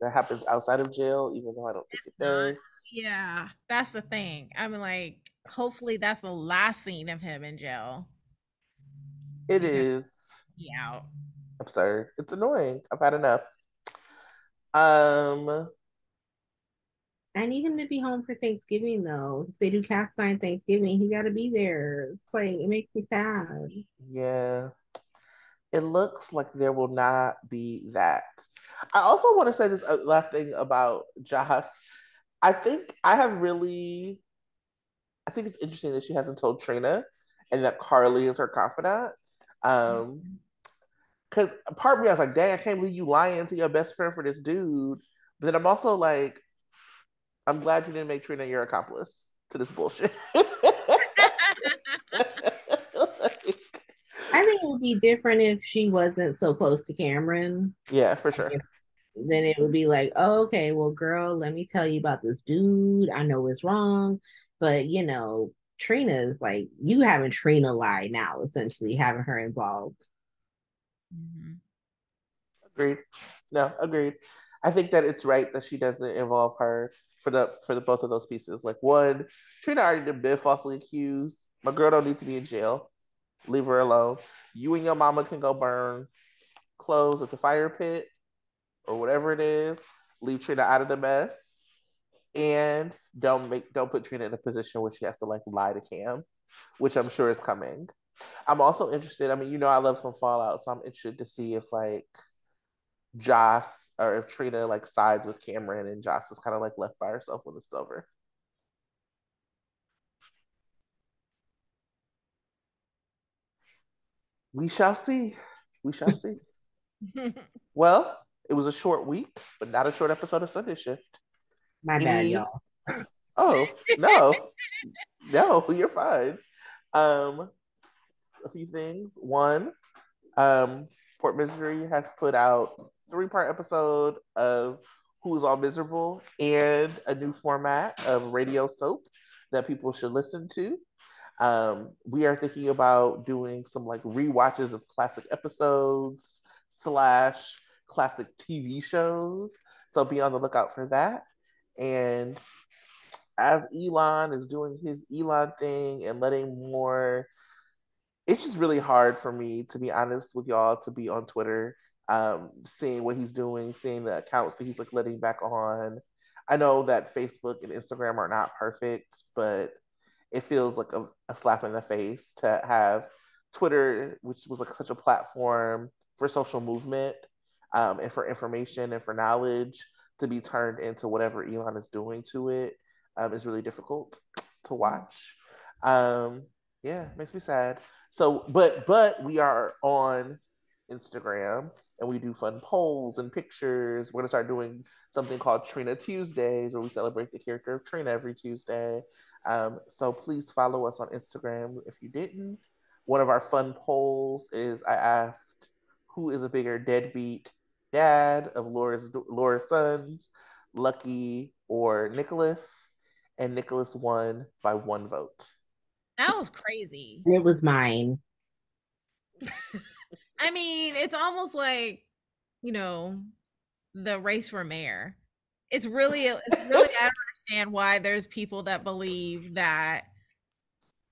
that happens outside of jail, even though I don't think it does. Yeah, that's the thing. I mean, like, hopefully that's the last scene of him in jail. It is Yeah. absurd. It's annoying. I've had enough. I need him to be home for Thanksgiving though. If they do cast iron Thanksgiving, he got to be there. It's like it makes me sad. Yeah, it looks like there will not be that. I also want to say this last thing about Joss. I think it's interesting that she hasn't told Trina and that Carly is her confidant. Because part of me, I was like, dang, I can't believe you lying to your best friend for this dude. But then I'm also like, I'm glad you didn't make Trina your accomplice to this bullshit. I think it would be different if she wasn't so close to Cameron. Yeah, for sure. Then it would be like, oh, okay, well, girl, let me tell you about this dude. I know it's wrong, but Trina is like, you having Trina lie now, essentially having her involved. Mm-hmm. Agreed. No, agreed. I think that it's right that she doesn't involve her for the both of those pieces. Like one, Trina already been falsely accused. My girl don't need to be in jail. Leave her alone. You and your mama can go burn clothes at the fire pit or whatever it is. Leave Trina out of the mess. And don't put Trina in a position where she has to like lie to Cam, which I'm sure is coming. I'm also interested. I mean, I love some Fallout, so I'm interested to see if like Joss or if Trina like sides with Cameron and Joss is kind of like left by herself when it's over. We shall see. We shall see. Well, it was a short week, but not a short episode of Sunday Shift. My bad, y'all. Oh, no. No, you're fine. A few things. One, Port Misery has put out 3-part episode of Who's All Miserable and a new format of radio soap that people should listen to. We are thinking about doing some like rewatches of classic episodes / classic TV shows. So be on the lookout for that. And as Elon is doing his Elon thing and letting more, it's just really hard for me, to be honest with y'all, to be on Twitter, seeing what he's doing, seeing the accounts that he's like letting back on. I know that Facebook and Instagram are not perfect, but it feels like a slap in the face to have Twitter, which was like such a platform for social movement, and for information and for knowledge to be turned into whatever Elon is doing to it, is really difficult to watch. Um, yeah, makes me sad. So, but we are on Instagram and we do fun polls and pictures. We're gonna start doing something called Trina Tuesdays, where we celebrate the character of Trina every Tuesday. So please follow us on Instagram if you didn't. One of our fun polls is I asked who is a bigger deadbeat dad of Laura's sons, Lucky or Nicholas, and Nicholas won by one vote. That was crazy. It was mine. I mean, it's almost like, the race for mayor. It's really I don't understand why there's people that believe that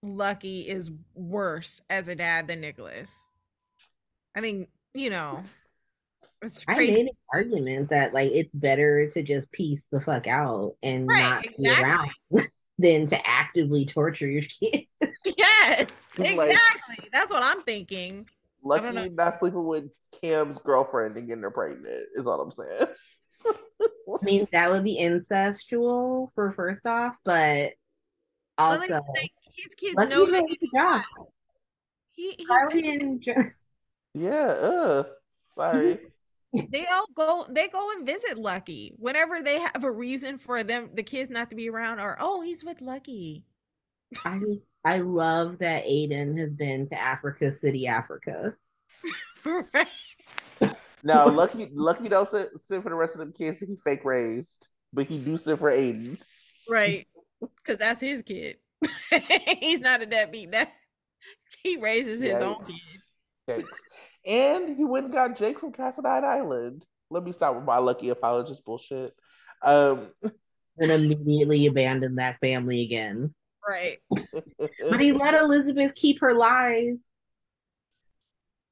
Lucky is worse as a dad than Nicholas. I think, it's I crazy. made an argument that like it's better to just piece the fuck out and Right, not be exactly. around than to actively torture your kid. Yes, Like exactly. That's what I'm thinking. I don't know. Lucky not sleeping with Cam's girlfriend and getting her pregnant is all I'm saying. I mean, that would be incestual for first off, but Let me also say, his kids know Lucky's that ready to die. he Carly and just Yeah, sorry. they go and visit Lucky whenever they have a reason for them the kids not to be around, or oh, he's with Lucky. I I love that Aiden has been to Africa City, Africa. Right. Now, Lucky don't sit for the rest of them kids that he fake raised, but he do sit for Aiden. Right. Because that's his kid. He's not a deadbeat dad. He raises his own Yikes. kid. Yikes. And he went and got Jake from Cassadine Island. Let me stop with my Lucky apologist bullshit. Um, And immediately abandoned that family again. Right. But he let Elizabeth keep her lies.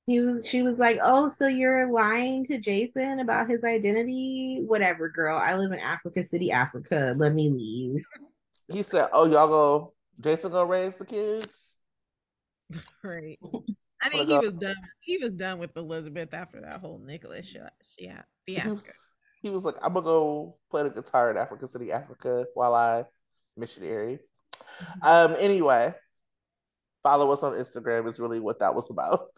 She was like, "Oh, so you're lying to Jason about his identity? Whatever, girl. I live in Africa City, Africa. Let me leave." he said, "Oh, y'all go. Jason gonna raise the kids. Right. I I'm gonna think he go." was done. He was done with Elizabeth after that whole Nicholas shot. Yeah, He was, fiasco. he was like, "I'm gonna go play the guitar in Africa City, Africa, while I missionary." Anyway, follow us on Instagram is really what that was about.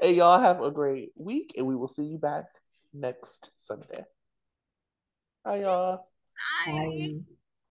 And y'all have a great week, and we will see you back next Sunday. Bye, y'all. Bye. Bye.